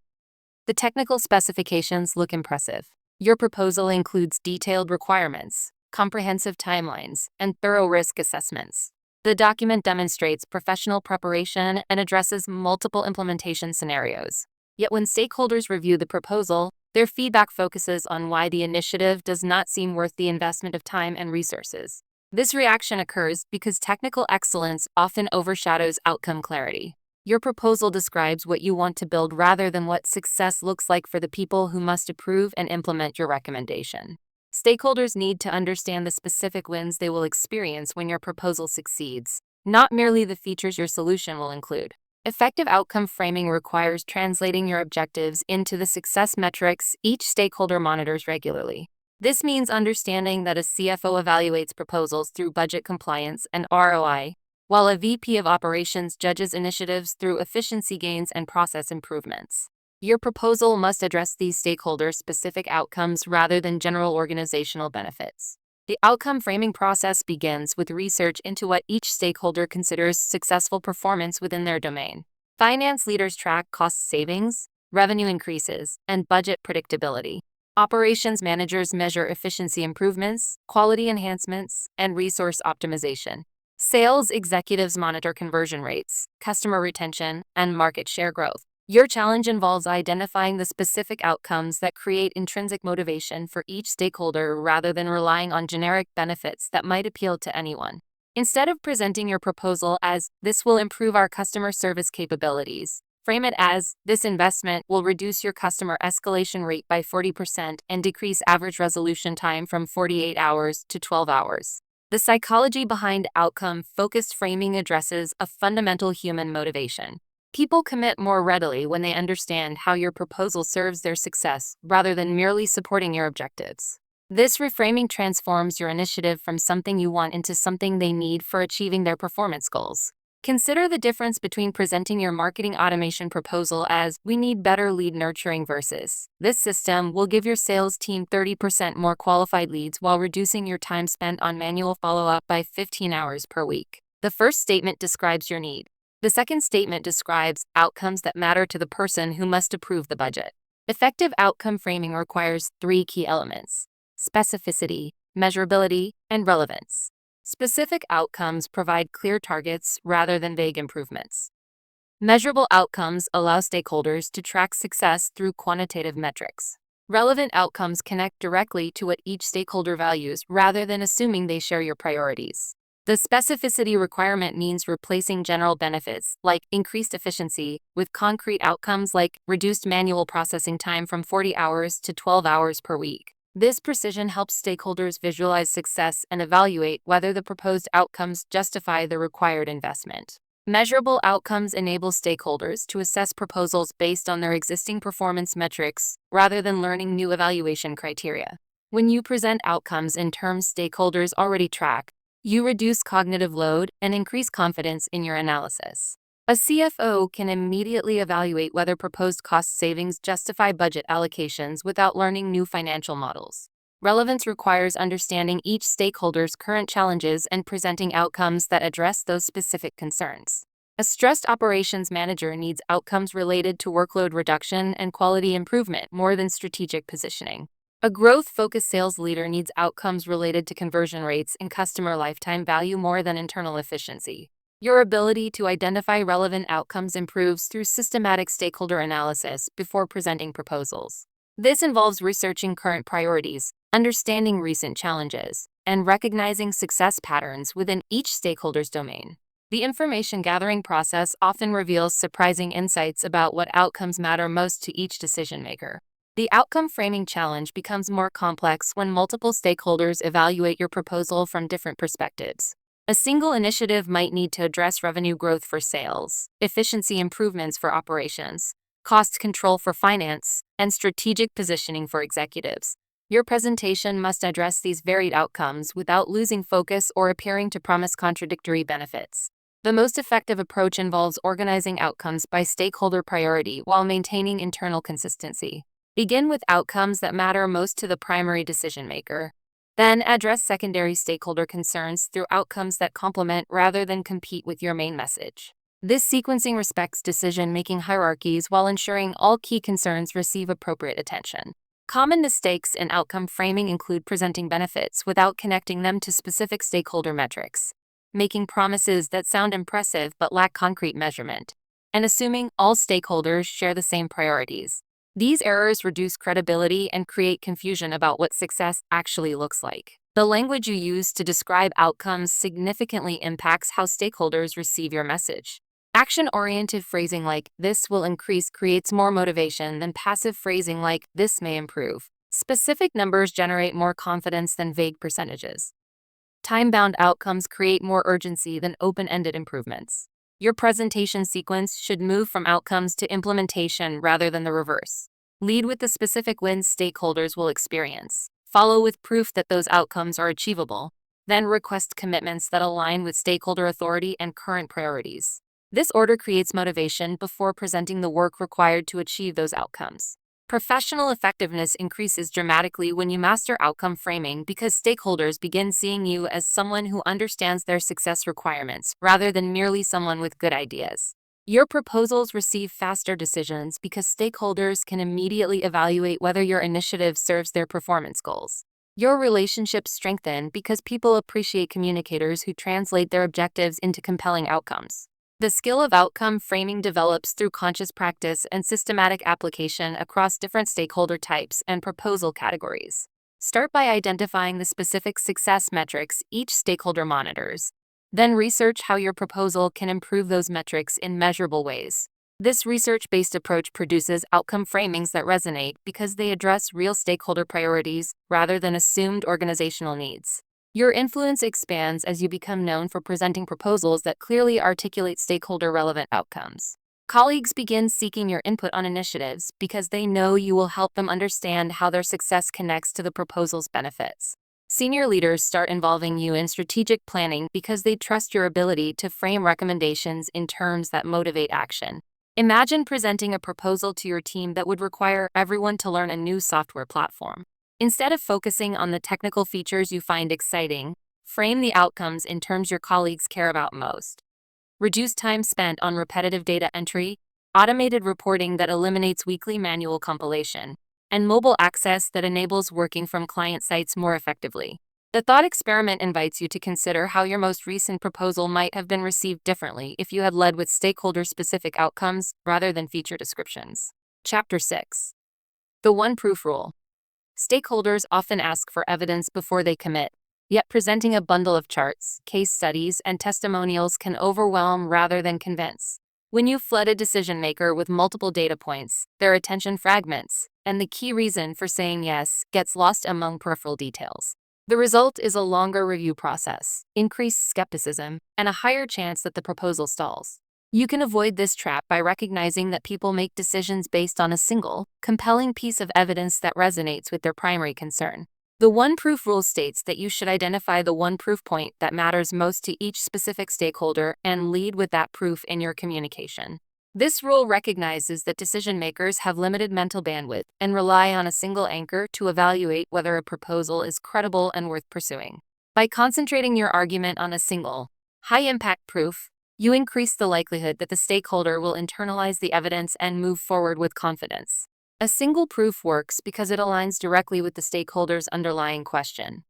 The technical specifications look impressive. Your proposal includes detailed requirements, comprehensive timelines, and thorough risk assessments. The document demonstrates professional preparation and addresses multiple implementation scenarios. Yet when stakeholders review the proposal, their feedback focuses on why the initiative does not seem worth the investment of time and resources. This reaction occurs because technical excellence often overshadows outcome clarity. Your proposal describes what you want to build rather than what success looks like for the people who must approve and implement your recommendation. Stakeholders need to understand the specific wins they will experience when your proposal succeeds, not merely the features your solution will include. Effective outcome framing requires translating your objectives into the success metrics each stakeholder monitors regularly. This means understanding that a CFO evaluates proposals through budget compliance and ROI, while a VP of operations judges initiatives through efficiency gains and process improvements. Your proposal must address these stakeholder-specific outcomes rather than general organizational benefits. The outcome framing process begins with research into what each stakeholder considers successful performance within their domain. Finance leaders track cost savings, revenue increases, and budget predictability. Operations managers measure efficiency improvements, quality enhancements, and resource optimization. Sales executives monitor conversion rates, customer retention, and market share growth. Your challenge involves identifying the specific outcomes that create intrinsic motivation for each stakeholder rather than relying on generic benefits that might appeal to anyone. Instead of presenting your proposal as, "This will improve our customer service capabilities," frame it as, "This investment will reduce your customer escalation rate by 40% and decrease average resolution time from 48 hours to 12 hours. The psychology behind outcome-focused framing addresses a fundamental human motivation. People commit more readily when they understand how your proposal serves their success rather than merely supporting your objectives. This reframing transforms your initiative from something you want into something they need for achieving their performance goals. Consider the difference between presenting your marketing automation proposal as, "We need better lead nurturing," versus, "This system will give your sales team 30% more qualified leads while reducing your time spent on manual follow-up by 15 hours per week." The first statement describes your need. The second statement describes outcomes that matter to the person who must approve the budget. Effective outcome framing requires 3 key elements: specificity, measurability, and relevance. Specific outcomes provide clear targets rather than vague improvements. Measurable outcomes allow stakeholders to track success through quantitative metrics. Relevant outcomes connect directly to what each stakeholder values rather than assuming they share your priorities. The specificity requirement means replacing general benefits, like increased efficiency, with concrete outcomes like reduced manual processing time from 40 hours to 12 hours per week. This precision helps stakeholders visualize success and evaluate whether the proposed outcomes justify the required investment. Measurable outcomes enable stakeholders to assess proposals based on their existing performance metrics rather than learning new evaluation criteria. When you present outcomes in terms stakeholders already track, you reduce cognitive load and increase confidence in your analysis. A CFO can immediately evaluate whether proposed cost savings justify budget allocations without learning new financial models. Relevance requires understanding each stakeholder's current challenges and presenting outcomes that address those specific concerns. A stressed operations manager needs outcomes related to workload reduction and quality improvement more than strategic positioning. A growth-focused sales leader needs outcomes related to conversion rates and customer lifetime value more than internal efficiency. Your ability to identify relevant outcomes improves through systematic stakeholder analysis before presenting proposals. This involves researching current priorities, understanding recent challenges, and recognizing success patterns within each stakeholder's domain. The information gathering process often reveals surprising insights about what outcomes matter most to each decision maker. The outcome framing challenge becomes more complex when multiple stakeholders evaluate your proposal from different perspectives. A single initiative might need to address revenue growth for sales, efficiency improvements for operations, cost control for finance, and strategic positioning for executives. Your presentation must address these varied outcomes without losing focus or appearing to promise contradictory benefits. The most effective approach involves organizing outcomes by stakeholder priority while maintaining internal consistency. Begin with outcomes that matter most to the primary decision maker. Then address secondary stakeholder concerns through outcomes that complement rather than compete with your main message. This sequencing respects decision-making hierarchies while ensuring all key concerns receive appropriate attention. Common mistakes in outcome framing include presenting benefits without connecting them to specific stakeholder metrics, making promises that sound impressive but lack concrete measurement, and assuming all stakeholders share the same priorities. These errors reduce credibility and create confusion about what success actually looks like. The language you use to describe outcomes significantly impacts how stakeholders receive your message. Action-oriented phrasing like "this will increase" creates more motivation than passive phrasing like "this may improve." Specific numbers generate more confidence than vague percentages. Time-bound outcomes create more urgency than open-ended improvements. Your presentation sequence should move from outcomes to implementation rather than the reverse. Lead with the specific wins stakeholders will experience. Follow with proof that those outcomes are achievable. Then request commitments that align with stakeholder authority and current priorities. This order creates motivation before presenting the work required to achieve those outcomes. Professional effectiveness increases dramatically when you master outcome framing because stakeholders begin seeing you as someone who understands their success requirements rather than merely someone with good ideas. Your proposals receive faster decisions because stakeholders can immediately evaluate whether your initiative serves their performance goals. Your relationships strengthen because people appreciate communicators who translate their objectives into compelling outcomes. The skill of outcome framing develops through conscious practice and systematic application across different stakeholder types and proposal categories. Start by identifying the specific success metrics each stakeholder monitors. Then research how your proposal can improve those metrics in measurable ways. This research-based approach produces outcome framings that resonate because they address real stakeholder priorities rather than assumed organizational needs. Your influence expands as you become known for presenting proposals that clearly articulate stakeholder-relevant outcomes. Colleagues begin seeking your input on initiatives because they know you will help them understand how their success connects to the proposal's benefits. Senior leaders start involving you in strategic planning because they trust your ability to frame recommendations in terms that motivate action. Imagine presenting a proposal to your team that would require everyone to learn a new software platform. Instead of focusing on the technical features you find exciting, frame the outcomes in terms your colleagues care about most. Reduce time spent on repetitive data entry, automated reporting that eliminates weekly manual compilation, and mobile access that enables working from client sites more effectively. The thought experiment invites you to consider how your most recent proposal might have been received differently if you had led with stakeholder-specific outcomes rather than feature descriptions. Chapter 6. The One Proof Rule. Stakeholders often ask for evidence before they commit, yet presenting a bundle of charts, case studies, and testimonials can overwhelm rather than convince. When you flood a decision maker with multiple data points, their attention fragments, and the key reason for saying yes gets lost among peripheral details. The result is a longer review process, increased skepticism, and a higher chance that the proposal stalls. You can avoid this trap by recognizing that people make decisions based on a single, compelling piece of evidence that resonates with their primary concern. The one proof rule states that you should identify the one proof point that matters most to each specific stakeholder and lead with that proof in your communication. This rule recognizes that decision makers have limited mental bandwidth and rely on a single anchor to evaluate whether a proposal is credible and worth pursuing. By concentrating your argument on a single, high-impact proof, you increase the likelihood that the stakeholder will internalize the evidence and move forward with confidence. A single proof works because it aligns directly with the stakeholder's underlying question.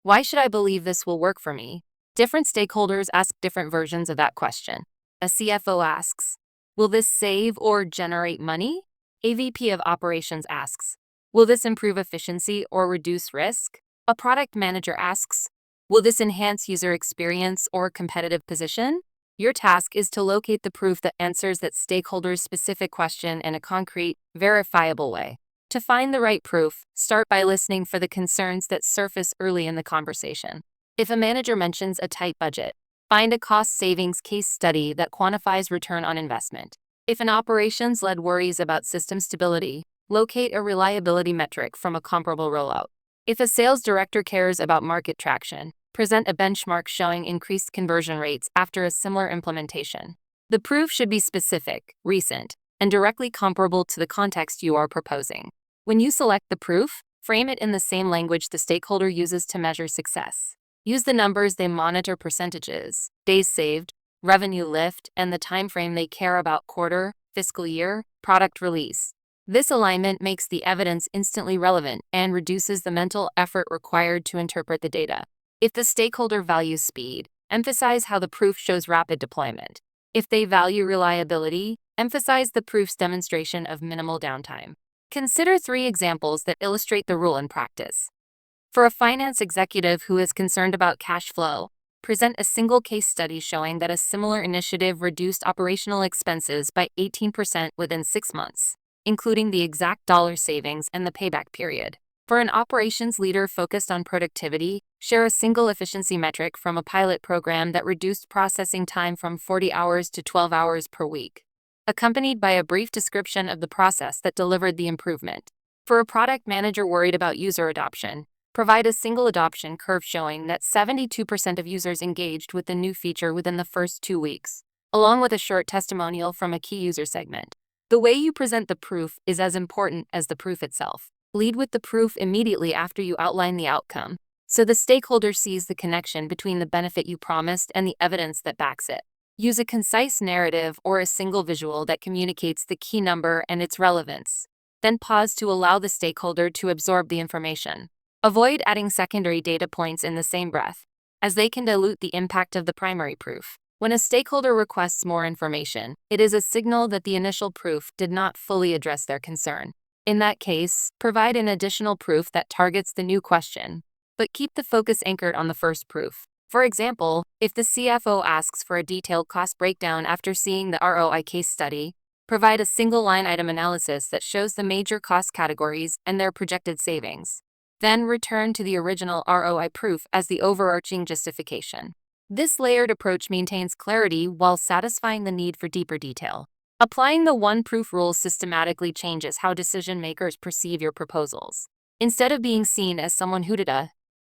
Why should I believe this will work for me? Different stakeholders ask different versions of that question. A CFO asks, "Will this save or generate money?" A VP of operations asks, "Will this improve efficiency or reduce risk?" A product manager asks, "Will this enhance user experience or competitive position?" Your task is to locate the proof that answers that stakeholder's specific question in a concrete, verifiable way. To find the right proof, start by listening for the concerns that surface early in the conversation. If a manager mentions a tight budget, find a cost savings case study that quantifies return on investment. If an operations-led worries about system stability, locate a reliability metric from a comparable rollout. If a sales director cares about market traction, present a benchmark showing increased conversion rates after a similar implementation. The proof should be specific, recent, and directly comparable to the context you are proposing. When you select the proof, frame it in the same language the stakeholder uses to measure success. Use the numbers they monitor: percentages, days saved, revenue lift, and the time frame they care about: quarter, fiscal year, product release. This alignment makes the evidence instantly relevant and reduces the mental effort required to interpret the data. If the stakeholder values speed, emphasize how the proof shows rapid deployment. If they value reliability, emphasize the proof's demonstration of minimal downtime. Consider 3 examples that illustrate the rule in practice. For a finance executive who is concerned about cash flow, present a single case study showing that a similar initiative reduced operational expenses by 18% within 6 months, including the exact dollar savings and the payback period. For an operations leader focused on productivity, share a single efficiency metric from a pilot program that reduced processing time from 40 hours to 12 hours per week, accompanied by a brief description of the process that delivered the improvement. For a product manager worried about user adoption, provide a single adoption curve showing that 72% of users engaged with the new feature within the first 2 weeks, along with a short testimonial from a key user segment. The way you present the proof is as important as the proof itself. Lead with the proof immediately after you outline the outcome, so the stakeholder sees the connection between the benefit you promised and the evidence that backs it. Use a concise narrative or a single visual that communicates the key number and its relevance. Then pause to allow the stakeholder to absorb the information. Avoid adding secondary data points in the same breath, as they can dilute the impact of the primary proof. When a stakeholder requests more information, it is a signal that the initial proof did not fully address their concern. In that case, provide an additional proof that targets the new question, but keep the focus anchored on the first proof. For example, if the CFO asks for a detailed cost breakdown after seeing the ROI case study, provide a single line item analysis that shows the major cost categories and their projected savings. Then return to the original ROI proof as the overarching justification. This layered approach maintains clarity while satisfying the need for deeper detail. Applying the one-proof rule systematically changes how decision-makers perceive your proposals. Instead of being seen as someone who did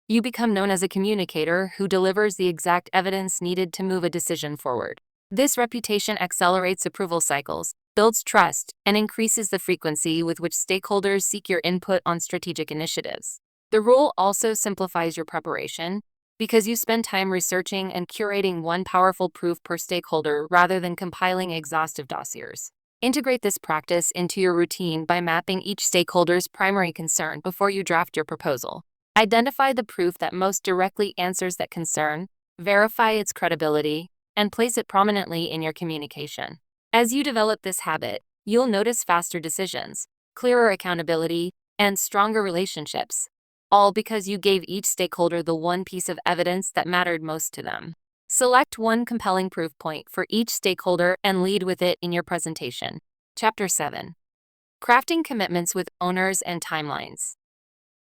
you become known as a communicator who delivers the exact evidence needed to move a decision forward. This reputation accelerates approval cycles, builds trust, and increases the frequency with which stakeholders seek your input on strategic initiatives. The rule also simplifies your preparation, because you spend time researching and curating one powerful proof per stakeholder rather than compiling exhaustive dossiers. Integrate this practice into your routine by mapping each stakeholder's primary concern before you draft your proposal. Identify the proof that most directly answers that concern, verify its credibility, and place it prominently in your communication. As you develop this habit, you'll notice faster decisions, clearer accountability, and stronger relationships, all because you gave each stakeholder the one piece of evidence that mattered most to them. Select one compelling proof point for each stakeholder and lead with it in your presentation. Chapter 7. Crafting commitments with owners and timelines.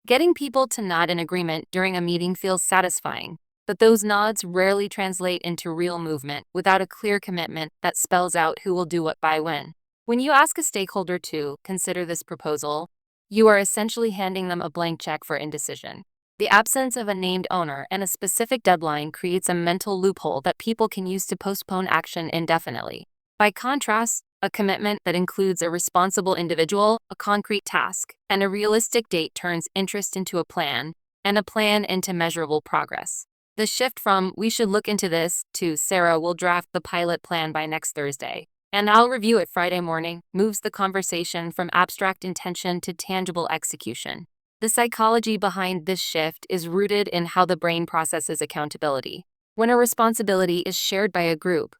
Getting people to nod in agreement during a meeting feels satisfying, but those nods rarely translate into real movement without a clear commitment that spells out who will do what by when. When you ask a stakeholder to consider this proposal, you are essentially handing them a blank check for indecision. The absence of a named owner and a specific deadline creates a mental loophole that people can use to postpone action indefinitely. By contrast, a commitment that includes a responsible individual, a concrete task, and a realistic date turns interest into a plan, and a plan into measurable progress. The shift from "we should look into this" to "Sarah will draft the pilot plan by next Thursday, and I'll review it Friday morning" moves the conversation from abstract intention to tangible execution. The psychology behind this shift is rooted in how the brain processes accountability. When a responsibility is shared by a group,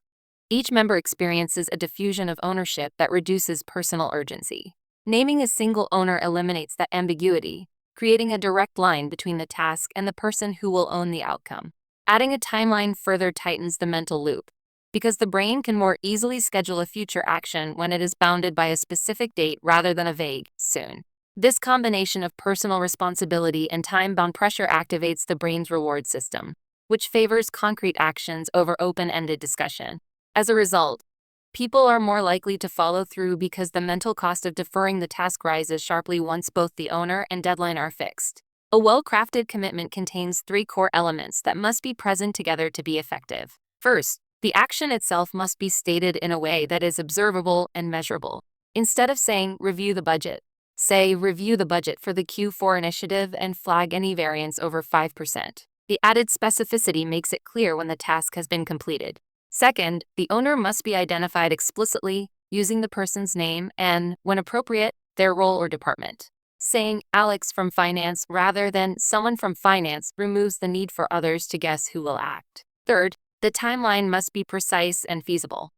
each member experiences a diffusion of ownership that reduces personal urgency. Naming a single owner eliminates that ambiguity, creating a direct line between the task and the person who will own the outcome. Adding a timeline further tightens the mental loop, because the brain can more easily schedule a future action when it is bounded by a specific date rather than a vague soon. This combination of personal responsibility and time-bound pressure activates the brain's reward system, which favors concrete actions over open-ended discussion. As a result, people are more likely to follow through because the mental cost of deferring the task rises sharply once both the owner and deadline are fixed. A well-crafted commitment contains 3 core elements that must be present together to be effective. First, the action itself must be stated in a way that is observable and measurable. Instead of saying, "review the budget," say, "review the budget for the Q4 initiative and flag any variance over 5%. The added specificity makes it clear when the task has been completed. Second, the owner must be identified explicitly, using the person's name and, when appropriate, their role or department. Saying "Alex from finance" rather than "someone from finance" removes the need for others to guess who will act. Third, the timeline must be precise and feasible.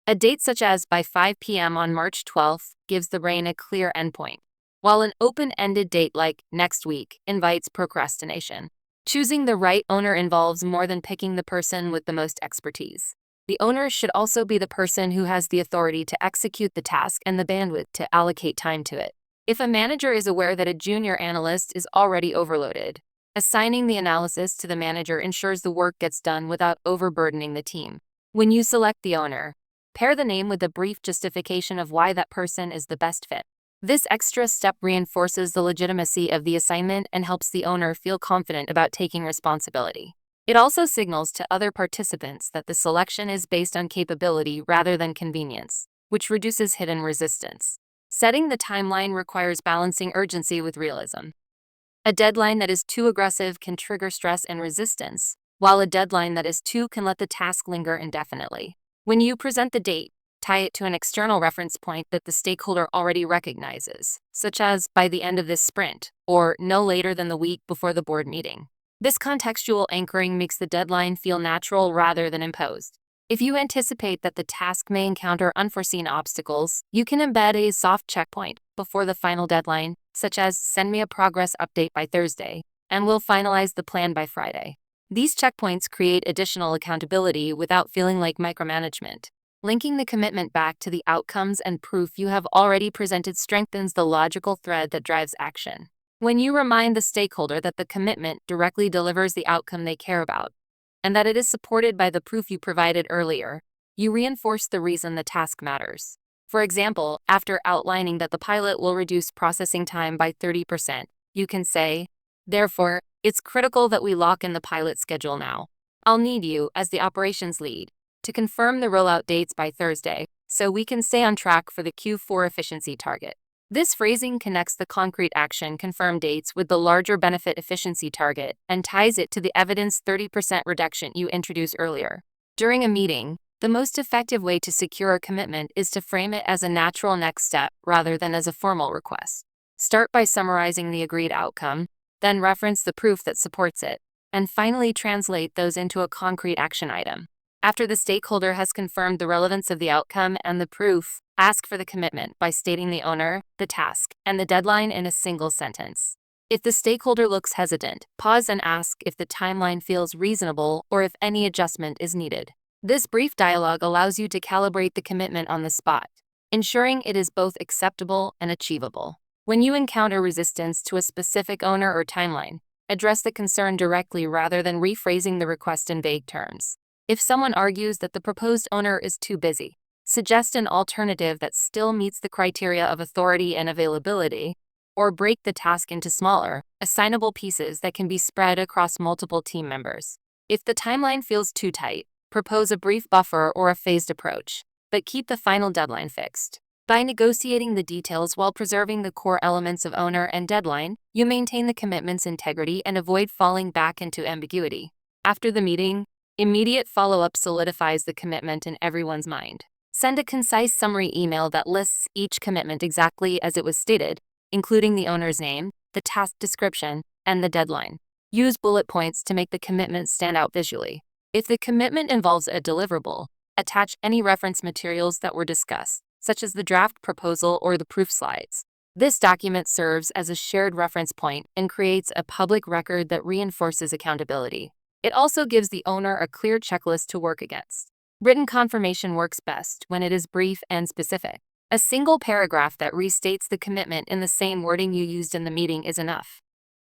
A date such as by 5 p.m. on March 12th gives the brain a clear endpoint, while an open-ended date like "next week" invites procrastination. Choosing the right owner involves more than picking the person with the most expertise. The owner should also be the person who has the authority to execute the task and the bandwidth to allocate time to it. If a manager is aware that a junior analyst is already overloaded, assigning the analysis to the manager ensures the work gets done without overburdening the team. When you select the owner, pair the name with a brief justification of why that person is the best fit. This extra step reinforces the legitimacy of the assignment and helps the owner feel confident about taking responsibility. It also signals to other participants that the selection is based on capability rather than convenience, which reduces hidden resistance. Setting the timeline requires balancing urgency with realism. A deadline that is too aggressive can trigger stress and resistance, while a deadline that is too can let the task linger indefinitely. When you present the date, tie it to an external reference point that the stakeholder already recognizes, such as "by the end of this sprint" or "no later than the week before the board meeting." This contextual anchoring makes the deadline feel natural rather than imposed. If you anticipate that the task may encounter unforeseen obstacles, you can embed a soft checkpoint before the final deadline, such as "send me a progress update by Thursday, and we'll finalize the plan by Friday." These checkpoints create additional accountability without feeling like micromanagement. Linking the commitment back to the outcomes and proof you have already presented strengthens the logical thread that drives action. When you remind the stakeholder that the commitment directly delivers the outcome they care about, and that it is supported by the proof you provided earlier, you reinforce the reason the task matters. For example, after outlining that the pilot will reduce processing time by 30%, you can say, "Therefore, it's critical that we lock in the pilot schedule now. I'll need you, as the operations lead, to confirm the rollout dates by Thursday, so we can stay on track for the Q4 efficiency target." This phrasing connects the concrete action confirmed dates with the larger benefit efficiency target and ties it to the evidenced 30% reduction you introduced earlier. During a meeting, the most effective way to secure a commitment is to frame it as a natural next step rather than as a formal request. Start by summarizing the agreed outcome, then reference the proof that supports it, and finally translate those into a concrete action item. After the stakeholder has confirmed the relevance of the outcome and the proof, ask for the commitment by stating the owner, the task, and the deadline in a single sentence. If the stakeholder looks hesitant, pause and ask if the timeline feels reasonable or if any adjustment is needed. This brief dialogue allows you to calibrate the commitment on the spot, ensuring it is both acceptable and achievable. When you encounter resistance to a specific owner or timeline, address the concern directly rather than rephrasing the request in vague terms. If someone argues that the proposed owner is too busy, suggest an alternative that still meets the criteria of authority and availability, or break the task into smaller, assignable pieces that can be spread across multiple team members. If the timeline feels too tight, propose a brief buffer or a phased approach, but keep the final deadline fixed. By negotiating the details while preserving the core elements of owner and deadline, you maintain the commitment's integrity and avoid falling back into ambiguity. After the meeting, immediate follow-up solidifies the commitment in everyone's mind. Send a concise summary email that lists each commitment exactly as it was stated, including the owner's name, the task description, and the deadline. Use bullet points to make the commitment stand out visually. If the commitment involves a deliverable, attach any reference materials that were discussed, such as the draft proposal or the proof slides. This document serves as a shared reference point and creates a public record that reinforces accountability. It also gives the owner a clear checklist to work against. Written confirmation works best when it is brief and specific. A single paragraph that restates the commitment in the same wording you used in the meeting is enough.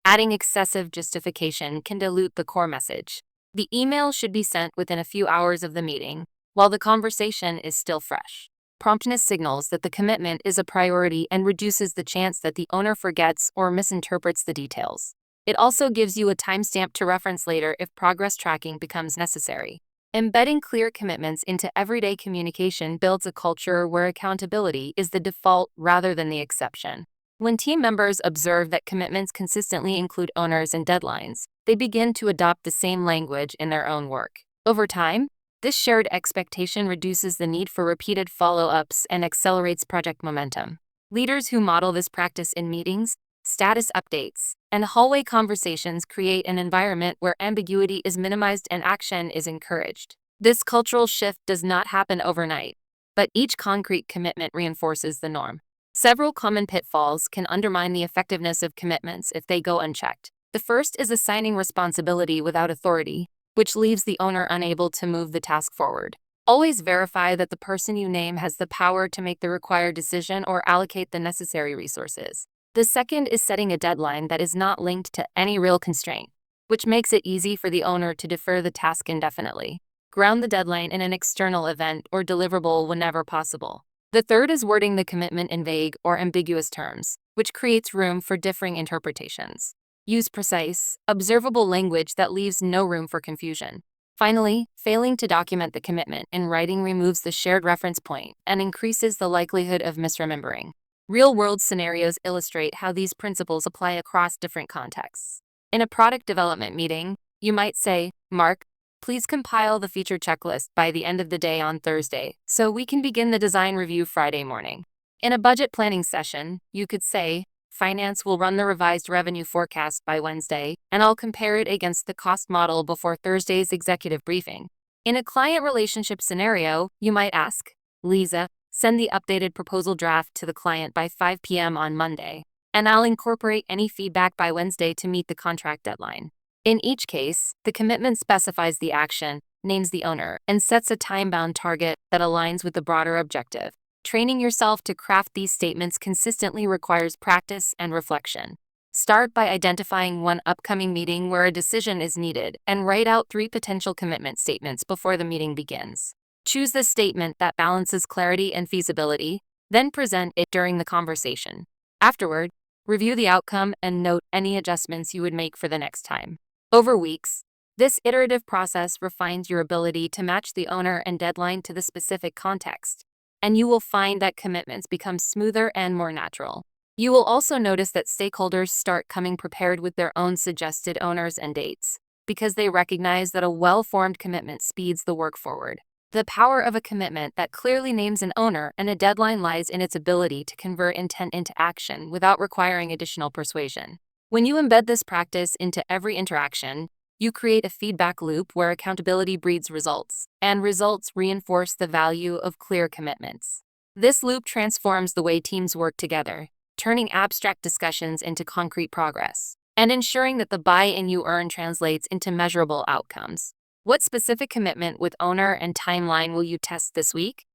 Adding excessive justification can dilute the core message. The email should be sent within a few hours of the meeting, while the conversation is still fresh. Promptness signals that the commitment is a priority and reduces the chance that the owner forgets or misinterprets the details. It also gives you a timestamp to reference later if progress tracking becomes necessary. Embedding clear commitments into everyday communication builds a culture where accountability is the default rather than the exception. When team members observe that commitments consistently include owners and deadlines, they begin to adopt the same language in their own work. Over time, this shared expectation reduces the need for repeated follow-ups and accelerates project momentum. Leaders who model this practice in meetings, status updates, and hallway conversations create an environment where ambiguity is minimized and action is encouraged. This cultural shift does not happen overnight, but each concrete commitment reinforces the norm. Several common pitfalls can undermine the effectiveness of commitments if they go unchecked. The first is assigning responsibility without authority, which leaves the owner unable to move the task forward. Always verify that the person you name has the power to make the required decision or allocate the necessary resources. The second is setting a deadline that is not linked to any real constraint, which makes it easy for the owner to defer the task indefinitely. Ground the deadline in an external event or deliverable whenever possible. The third is wording the commitment in vague or ambiguous terms, which creates room for differing interpretations. Use precise, observable language that leaves no room for confusion. Finally, failing to document the commitment in writing removes the shared reference point and increases the likelihood of misremembering. Real-world scenarios illustrate how these principles apply across different contexts. In a product development meeting, you might say, "Mark, please compile the feature checklist by the end of the day on Thursday, so we can begin the design review Friday morning." In a budget planning session, you could say, "Finance will run the revised revenue forecast by Wednesday, and I'll compare it against the cost model before Thursday's executive briefing." In a client relationship scenario, you might ask, "Lisa, send the updated proposal draft to the client by 5 p.m. on Monday, and I'll incorporate any feedback by Wednesday to meet the contract deadline." In each case, the commitment specifies the action, names the owner, and sets a time-bound target that aligns with the broader objective. Training yourself to craft these statements consistently requires practice and reflection. Start by identifying one upcoming meeting where a decision is needed and write out 3 potential commitment statements before the meeting begins. Choose the statement that balances clarity and feasibility, then present it during the conversation. Afterward, review the outcome and note any adjustments you would make for the next time. Over weeks, this iterative process refines your ability to match the owner and deadline to the specific context, and you will find that commitments become smoother and more natural. You will also notice that stakeholders start coming prepared with their own suggested owners and dates, because they recognize that a well-formed commitment speeds the work forward. The power of a commitment that clearly names an owner and a deadline lies in its ability to convert intent into action without requiring additional persuasion. When you embed this practice into every interaction, you create a feedback loop where accountability breeds results, and results reinforce the value of clear commitments. This loop transforms the way teams work together, turning abstract discussions into concrete progress, and ensuring that the buy-in you earn translates into measurable outcomes. What specific commitment with owner and timeline will you test this week?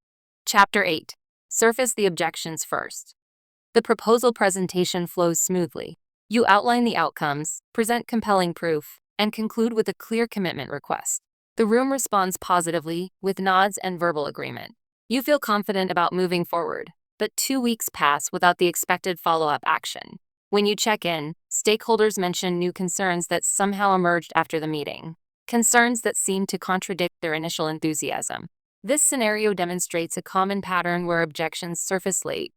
Chapter 8. Surface the objections first. The proposal presentation flows smoothly. You outline the outcomes, present compelling proof, and conclude with a clear commitment request. The room responds positively, with nods and verbal agreement. You feel confident about moving forward, but 2 weeks pass without the expected follow-up action. When you check in, stakeholders mention new concerns that somehow emerged after the meeting. Concerns that seem to contradict their initial enthusiasm. This scenario demonstrates a common pattern where objections surface late,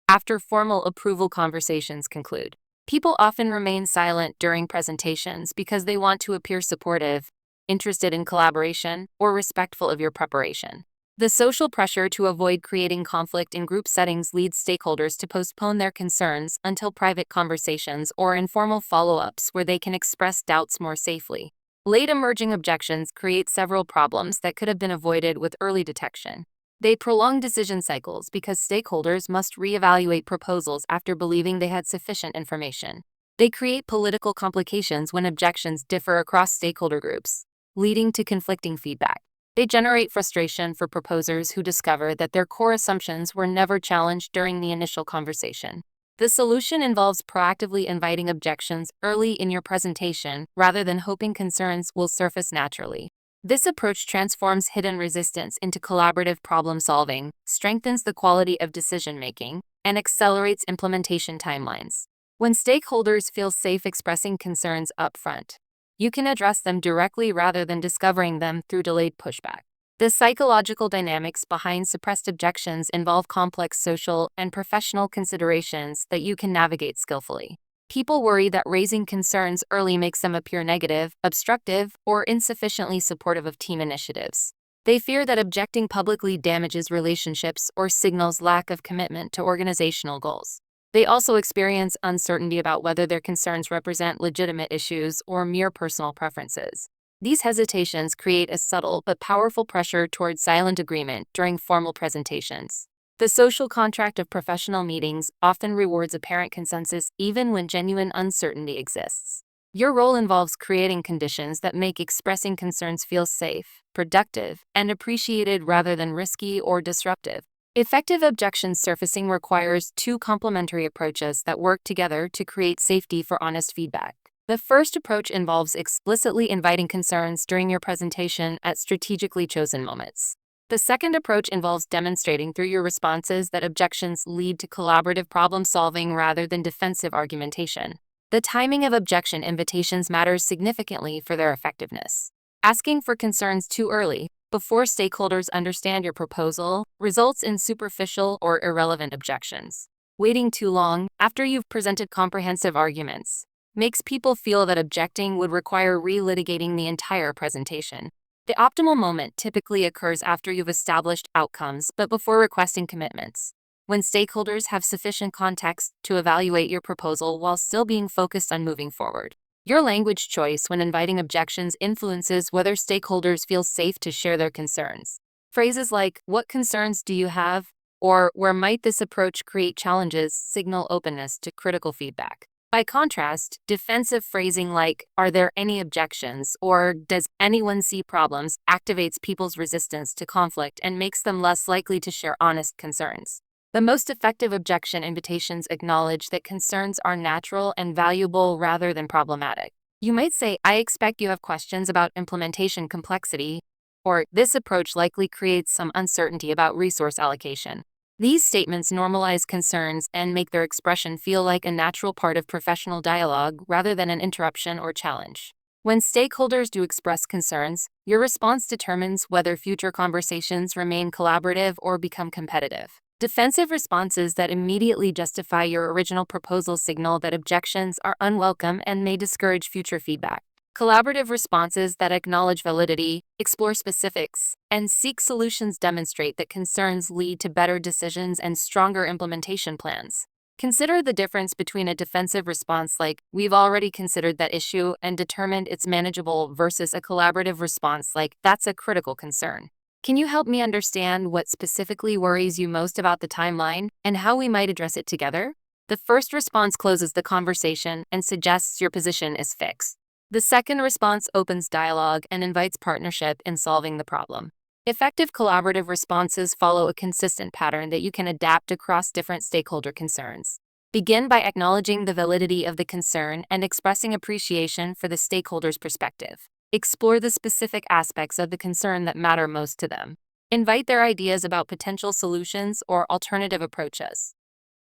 after formal approval conversations conclude. People often remain silent during presentations because they want to appear supportive, interested in collaboration, or respectful of your preparation. The social pressure to avoid creating conflict in group settings leads stakeholders to postpone their concerns until private conversations or informal follow-ups where they can express doubts more safely. Late emerging objections create several problems that could have been avoided with early detection. They prolong decision cycles because stakeholders must reevaluate proposals after believing they had sufficient information. They create political complications when objections differ across stakeholder groups, leading to conflicting feedback. They generate frustration for proposers who discover that their core assumptions were never challenged during the initial conversation. The solution involves proactively inviting objections early in your presentation rather than hoping concerns will surface naturally. This approach transforms hidden resistance into collaborative problem solving, strengthens the quality of decision making, and accelerates implementation timelines. When stakeholders feel safe expressing concerns upfront, you can address them directly rather than discovering them through delayed pushback. The psychological dynamics behind suppressed objections involve complex social and professional considerations that you can navigate skillfully. People worry that raising concerns early makes them appear negative, obstructive, or insufficiently supportive of team initiatives. They fear that objecting publicly damages relationships or signals lack of commitment to organizational goals. They also experience uncertainty about whether their concerns represent legitimate issues or mere personal preferences. These hesitations create a subtle but powerful pressure toward silent agreement during formal presentations. The social contract of professional meetings often rewards apparent consensus even when genuine uncertainty exists. Your role involves creating conditions that make expressing concerns feel safe, productive, and appreciated rather than risky or disruptive. Effective objection surfacing requires two complementary approaches that work together to create safety for honest feedback. The first approach involves explicitly inviting concerns during your presentation at strategically chosen moments. The second approach involves demonstrating through your responses that objections lead to collaborative problem solving rather than defensive argumentation. The timing of objection invitations matters significantly for their effectiveness. Asking for concerns too early, before stakeholders understand your proposal, results in superficial or irrelevant objections. Waiting too long, after you've presented comprehensive arguments, makes people feel that objecting would require relitigating the entire presentation. The optimal moment typically occurs after you've established outcomes but before requesting commitments, when stakeholders have sufficient context to evaluate your proposal while still being focused on moving forward. Your language choice when inviting objections influences whether stakeholders feel safe to share their concerns. Phrases like, "What concerns do you have?" or "Where might this approach create challenges?" signal openness to critical feedback. By contrast, defensive phrasing like, "Are there any objections?" or "Does anyone see problems?" activates people's resistance to conflict and makes them less likely to share honest concerns. The most effective objection invitations acknowledge that concerns are natural and valuable rather than problematic. You might say, "I expect you have questions about implementation complexity," or "This approach likely creates some uncertainty about resource allocation." These statements normalize concerns and make their expression feel like a natural part of professional dialogue rather than an interruption or challenge. When stakeholders do express concerns, your response determines whether future conversations remain collaborative or become competitive. Defensive responses that immediately justify your original proposal signal that objections are unwelcome and may discourage future feedback. Collaborative responses that acknowledge validity, explore specifics, and seek solutions demonstrate that concerns lead to better decisions and stronger implementation plans. Consider the difference between a defensive response like, "We've already considered that issue and determined it's manageable," versus a collaborative response like, "That's a critical concern. Can you help me understand what specifically worries you most about the timeline and how we might address it together?" The first response closes the conversation and suggests your position is fixed. The second response opens dialogue and invites partnership in solving the problem. Effective collaborative responses follow a consistent pattern that you can adapt across different stakeholder concerns. Begin by acknowledging the validity of the concern and expressing appreciation for the stakeholder's perspective. Explore the specific aspects of the concern that matter most to them. Invite their ideas about potential solutions or alternative approaches.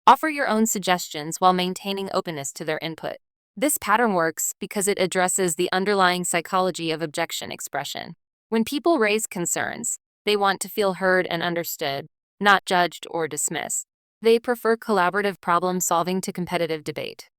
Offer your own suggestions while maintaining openness to their input. This pattern works because it addresses the underlying psychology of objection expression. When people raise concerns, they want to feel heard and understood, not judged or dismissed. They prefer collaborative problem solving to competitive debate.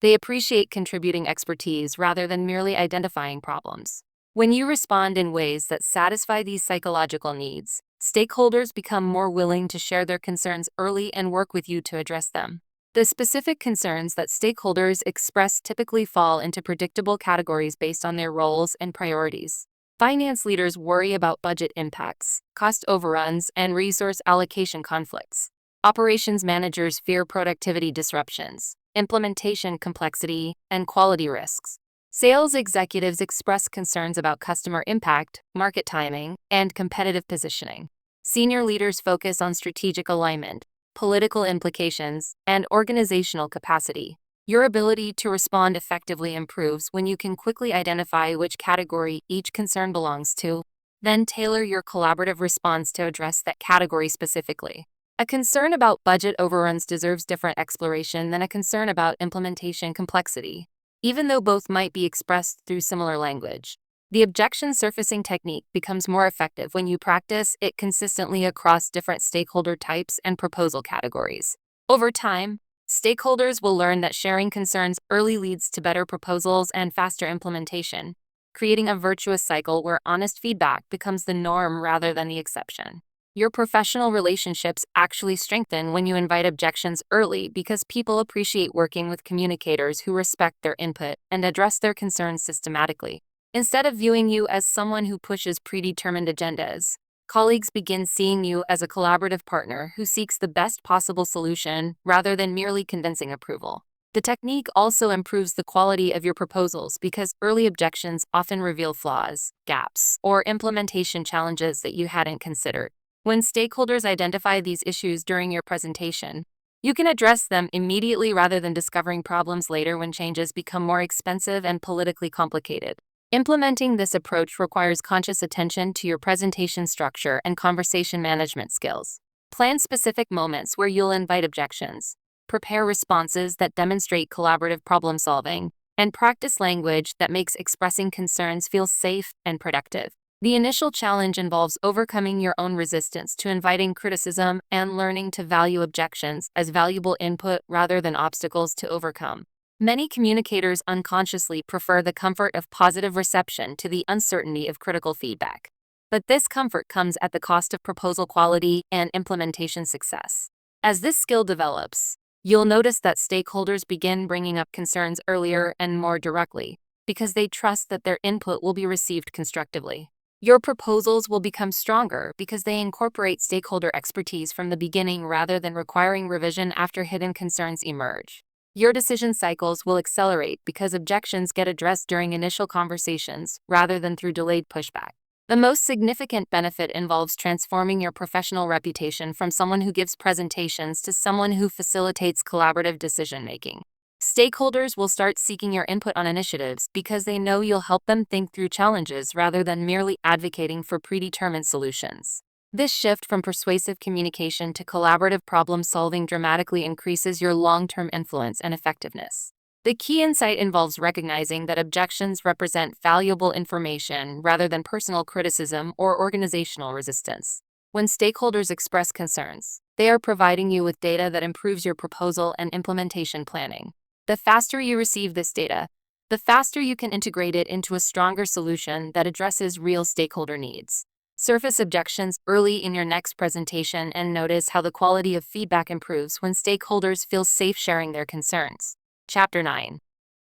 They appreciate contributing expertise rather than merely identifying problems. When you respond in ways that satisfy these psychological needs, stakeholders become more willing to share their concerns early and work with you to address them. The specific concerns that stakeholders express typically fall into predictable categories based on their roles and priorities. Finance leaders worry about budget impacts, cost overruns, and resource allocation conflicts. Operations managers fear productivity disruptions, implementation complexity, and quality risks. Sales executives express concerns about customer impact, market timing, and competitive positioning. Senior leaders focus on strategic alignment, political implications, and organizational capacity. Your ability to respond effectively improves when you can quickly identify which category each concern belongs to. Then tailor your collaborative response to address that category specifically. A concern about budget overruns deserves different exploration than a concern about implementation complexity, even though both might be expressed through similar language. The objection surfacing technique becomes more effective when you practice it consistently across different stakeholder types and proposal categories. Over time, stakeholders will learn that sharing concerns early leads to better proposals and faster implementation, creating a virtuous cycle where honest feedback becomes the norm rather than the exception. Your professional relationships actually strengthen when you invite objections early because people appreciate working with communicators who respect their input and address their concerns systematically. Instead of viewing you as someone who pushes predetermined agendas, colleagues begin seeing you as a collaborative partner who seeks the best possible solution rather than merely convincing approval. The technique also improves the quality of your proposals because early objections often reveal flaws, gaps, or implementation challenges that you hadn't considered. When stakeholders identify these issues during your presentation, you can address them immediately rather than discovering problems later when changes become more expensive and politically complicated. Implementing this approach requires conscious attention to your presentation structure and conversation management skills. Plan specific moments where you'll invite objections, prepare responses that demonstrate collaborative problem solving, and practice language that makes expressing concerns feel safe and productive. The initial challenge involves overcoming your own resistance to inviting criticism and learning to value objections as valuable input rather than obstacles to overcome. Many communicators unconsciously prefer the comfort of positive reception to the uncertainty of critical feedback. But this comfort comes at the cost of proposal quality and implementation success. As this skill develops, you'll notice that stakeholders begin bringing up concerns earlier and more directly because they trust that their input will be received constructively. Your proposals will become stronger because they incorporate stakeholder expertise from the beginning rather than requiring revision after hidden concerns emerge. Your decision cycles will accelerate because objections get addressed during initial conversations rather than through delayed pushback. The most significant benefit involves transforming your professional reputation from someone who gives presentations to someone who facilitates collaborative decision-making. Stakeholders will start seeking your input on initiatives because they know you'll help them think through challenges rather than merely advocating for predetermined solutions. This shift from persuasive communication to collaborative problem-solving dramatically increases your long-term influence and effectiveness. The key insight involves recognizing that objections represent valuable information rather than personal criticism or organizational resistance. When stakeholders express concerns, they are providing you with data that improves your proposal and implementation planning. The faster you receive this data, the faster you can integrate it into a stronger solution that addresses real stakeholder needs. Surface objections early in your next presentation and notice how the quality of feedback improves when stakeholders feel safe sharing their concerns. Chapter 9.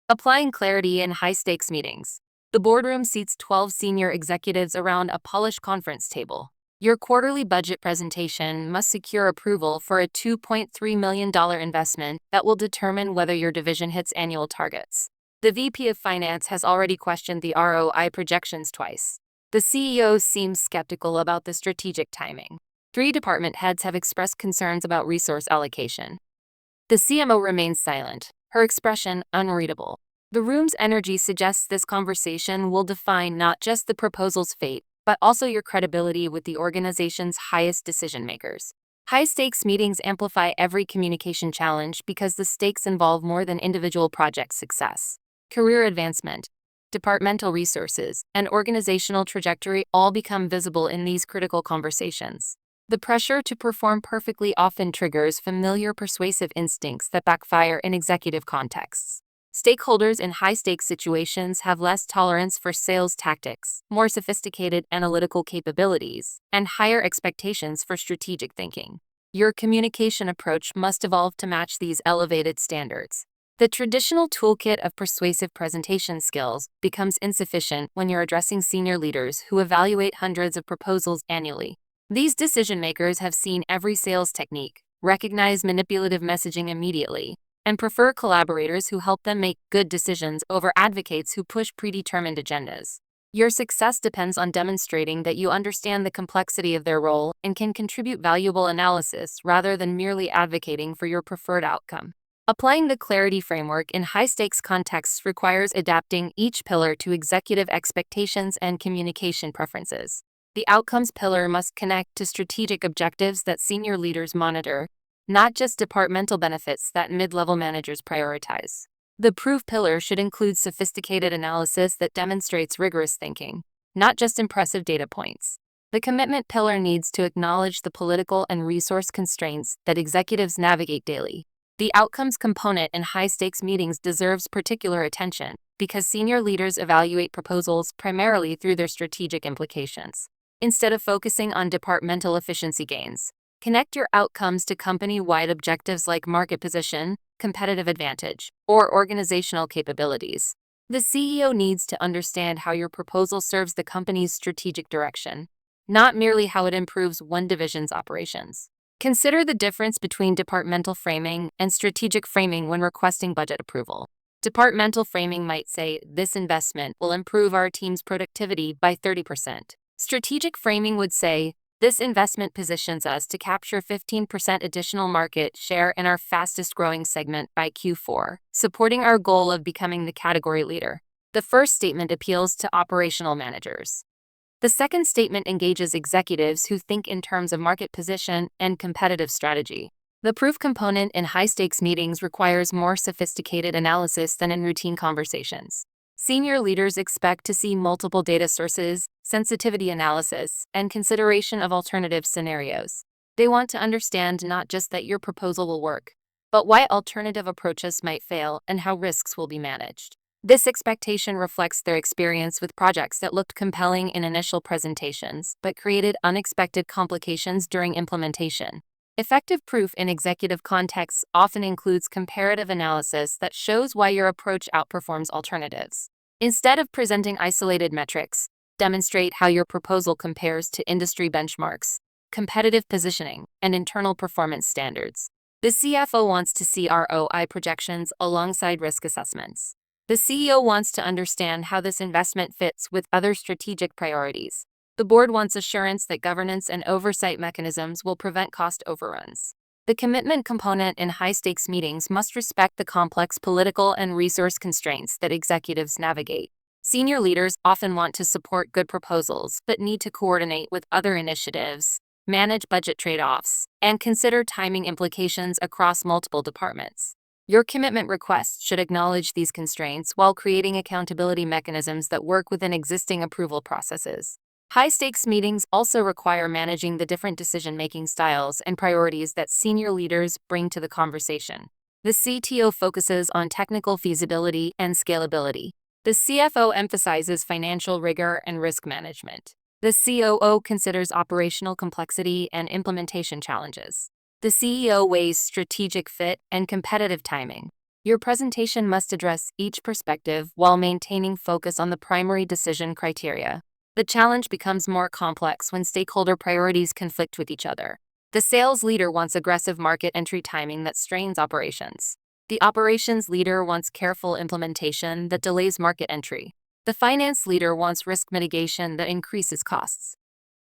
Applying clarity in high-stakes meetings. The boardroom seats 12 senior executives around a polished conference table. Your quarterly budget presentation must secure approval for a $2.3 million investment that will determine whether your division hits annual targets. The VP of Finance has already questioned the ROI projections twice. The CEO seems skeptical about the strategic timing. 3 department heads have expressed concerns about resource allocation. The CMO remains silent, her expression unreadable. The room's energy suggests this conversation will define not just the proposal's fate, but also your credibility with the organization's highest decision-makers. High-stakes meetings amplify every communication challenge because the stakes involve more than individual project success. Career advancement, departmental resources, and organizational trajectory all become visible in these critical conversations. The pressure to perform perfectly often triggers familiar persuasive instincts that backfire in executive contexts. Stakeholders in high-stakes situations have less tolerance for sales tactics, more sophisticated analytical capabilities, and higher expectations for strategic thinking. Your communication approach must evolve to match these elevated standards. The traditional toolkit of persuasive presentation skills becomes insufficient when you're addressing senior leaders who evaluate hundreds of proposals annually. These decision makers have seen every sales technique, recognize manipulative messaging immediately, and prefer collaborators who help them make good decisions over advocates who push predetermined agendas. Your success depends on demonstrating that you understand the complexity of their role and can contribute valuable analysis rather than merely advocating for your preferred outcome. Applying the clarity framework in high-stakes contexts requires adapting each pillar to executive expectations and communication preferences. The outcomes pillar must connect to strategic objectives that senior leaders monitor, not just departmental benefits that mid-level managers prioritize. The proof pillar should include sophisticated analysis that demonstrates rigorous thinking, not just impressive data points. The commitment pillar needs to acknowledge the political and resource constraints that executives navigate daily. The outcomes component in high-stakes meetings deserves particular attention because senior leaders evaluate proposals primarily through their strategic implications. Instead of focusing on departmental efficiency gains, connect your outcomes to company-wide objectives like market position, competitive advantage, or organizational capabilities. The CEO needs to understand how your proposal serves the company's strategic direction, not merely how it improves one division's operations. Consider the difference between departmental framing and strategic framing when requesting budget approval. Departmental framing might say, "This investment will improve our team's productivity by 30%. Strategic framing would say, "This investment positions us to capture 15% additional market share in our fastest-growing segment by Q4, supporting our goal of becoming the category leader." The first statement appeals to operational managers. The second statement engages executives who think in terms of market position and competitive strategy. The proof component in high-stakes meetings requires more sophisticated analysis than in routine conversations. Senior leaders expect to see multiple data sources, sensitivity analysis, and consideration of alternative scenarios. They want to understand not just that your proposal will work, but why alternative approaches might fail and how risks will be managed. This expectation reflects their experience with projects that looked compelling in initial presentations but created unexpected complications during implementation. Effective proof in executive contexts often includes comparative analysis that shows why your approach outperforms alternatives. Instead of presenting isolated metrics, demonstrate how your proposal compares to industry benchmarks, competitive positioning, and internal performance standards. The CFO wants to see ROI projections alongside risk assessments. The CEO wants to understand how this investment fits with other strategic priorities. The board wants assurance that governance and oversight mechanisms will prevent cost overruns. The commitment component in high-stakes meetings must respect the complex political and resource constraints that executives navigate. Senior leaders often want to support good proposals but need to coordinate with other initiatives, manage budget trade-offs, and consider timing implications across multiple departments. Your commitment request should acknowledge these constraints while creating accountability mechanisms that work within existing approval processes. High-stakes meetings also require managing the different decision-making styles and priorities that senior leaders bring to the conversation. The CTO focuses on technical feasibility and scalability. The CFO emphasizes financial rigor and risk management. The COO considers operational complexity and implementation challenges. The CEO weighs strategic fit and competitive timing. Your presentation must address each perspective while maintaining focus on the primary decision criteria. The challenge becomes more complex when stakeholder priorities conflict with each other. The sales leader wants aggressive market entry timing that strains operations. The operations leader wants careful implementation that delays market entry. The finance leader wants risk mitigation that increases costs.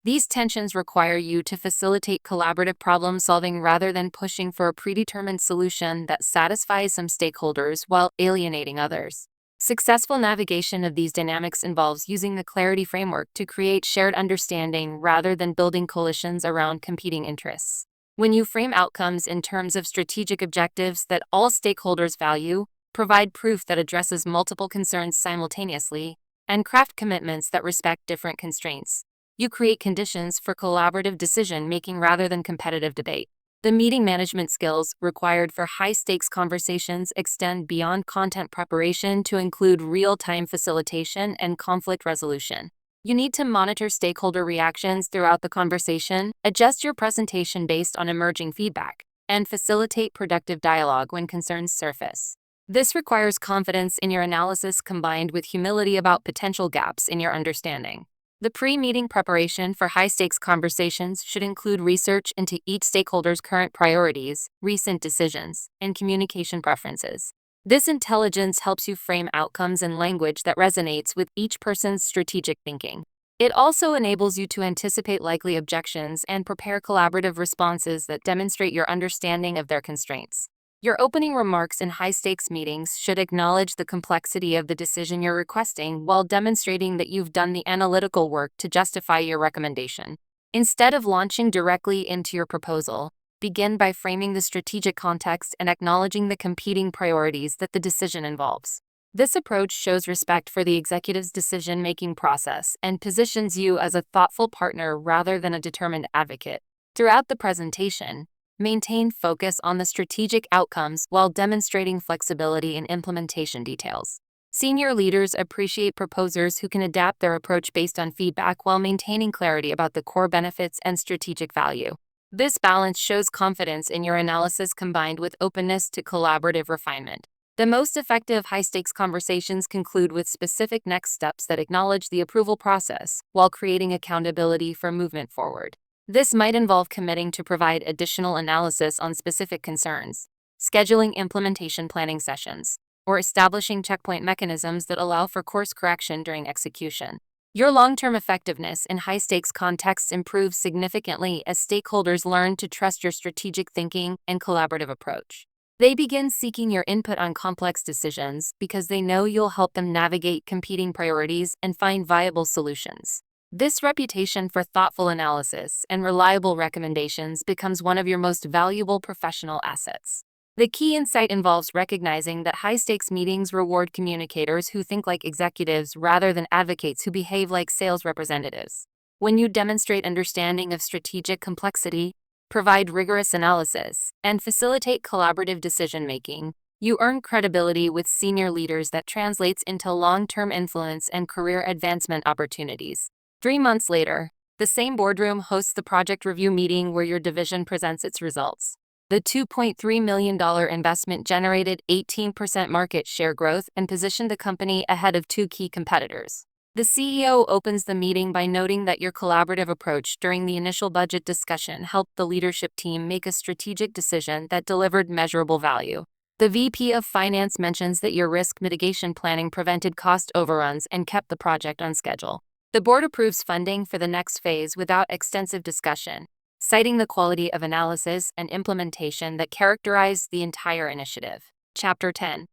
These tensions require you to facilitate collaborative problem solving rather than pushing for a predetermined solution that satisfies some stakeholders while alienating others. Successful navigation of these dynamics involves using the clarity framework to create shared understanding rather than building coalitions around competing interests. When you frame outcomes in terms of strategic objectives that all stakeholders value, provide proof that addresses multiple concerns simultaneously, and craft commitments that respect different constraints, you create conditions for collaborative decision-making rather than competitive debate. The meeting management skills required for high-stakes conversations extend beyond content preparation to include real-time facilitation and conflict resolution. You need to monitor stakeholder reactions throughout the conversation, adjust your presentation based on emerging feedback, and facilitate productive dialogue when concerns surface. This requires confidence in your analysis combined with humility about potential gaps in your understanding. The pre-meeting preparation for high-stakes conversations should include research into each stakeholder's current priorities, recent decisions, and communication preferences. This intelligence helps you frame outcomes in language that resonates with each person's strategic thinking. It also enables you to anticipate likely objections and prepare collaborative responses that demonstrate your understanding of their constraints. Your opening remarks in high-stakes meetings should acknowledge the complexity of the decision you're requesting while demonstrating that you've done the analytical work to justify your recommendation. Instead of launching directly into your proposal, begin by framing the strategic context and acknowledging the competing priorities that the decision involves. This approach shows respect for the executive's decision-making process and positions you as a thoughtful partner rather than a determined advocate. Throughout the presentation, maintain focus on the strategic outcomes while demonstrating flexibility in implementation details. Senior leaders appreciate proposers who can adapt their approach based on feedback while maintaining clarity about the core benefits and strategic value. This balance shows confidence in your analysis combined with openness to collaborative refinement. The most effective high-stakes conversations conclude with specific next steps that acknowledge the approval process while creating accountability for movement forward. This might involve committing to provide additional analysis on specific concerns, scheduling implementation planning sessions, or establishing checkpoint mechanisms that allow for course correction during execution. Your long-term effectiveness in high-stakes contexts improves significantly as stakeholders learn to trust your strategic thinking and collaborative approach. They begin seeking your input on complex decisions because they know you'll help them navigate competing priorities and find viable solutions. This reputation for thoughtful analysis and reliable recommendations becomes one of your most valuable professional assets. The key insight involves recognizing that high-stakes meetings reward communicators who think like executives rather than advocates who behave like sales representatives. When you demonstrate understanding of strategic complexity, provide rigorous analysis, and facilitate collaborative decision-making, you earn credibility with senior leaders that translates into long-term influence and career advancement opportunities. 3 months later, the same boardroom hosts the project review meeting where your division presents its results. The $2.3 million investment generated 18% market share growth and positioned the company ahead of 2 key competitors. The CEO opens the meeting by noting that your collaborative approach during the initial budget discussion helped the leadership team make a strategic decision that delivered measurable value. The VP of Finance mentions that your risk mitigation planning prevented cost overruns and kept the project on schedule. The board approves funding for the next phase without extensive discussion, citing the quality of analysis and implementation that characterized the entire initiative. Chapter 10.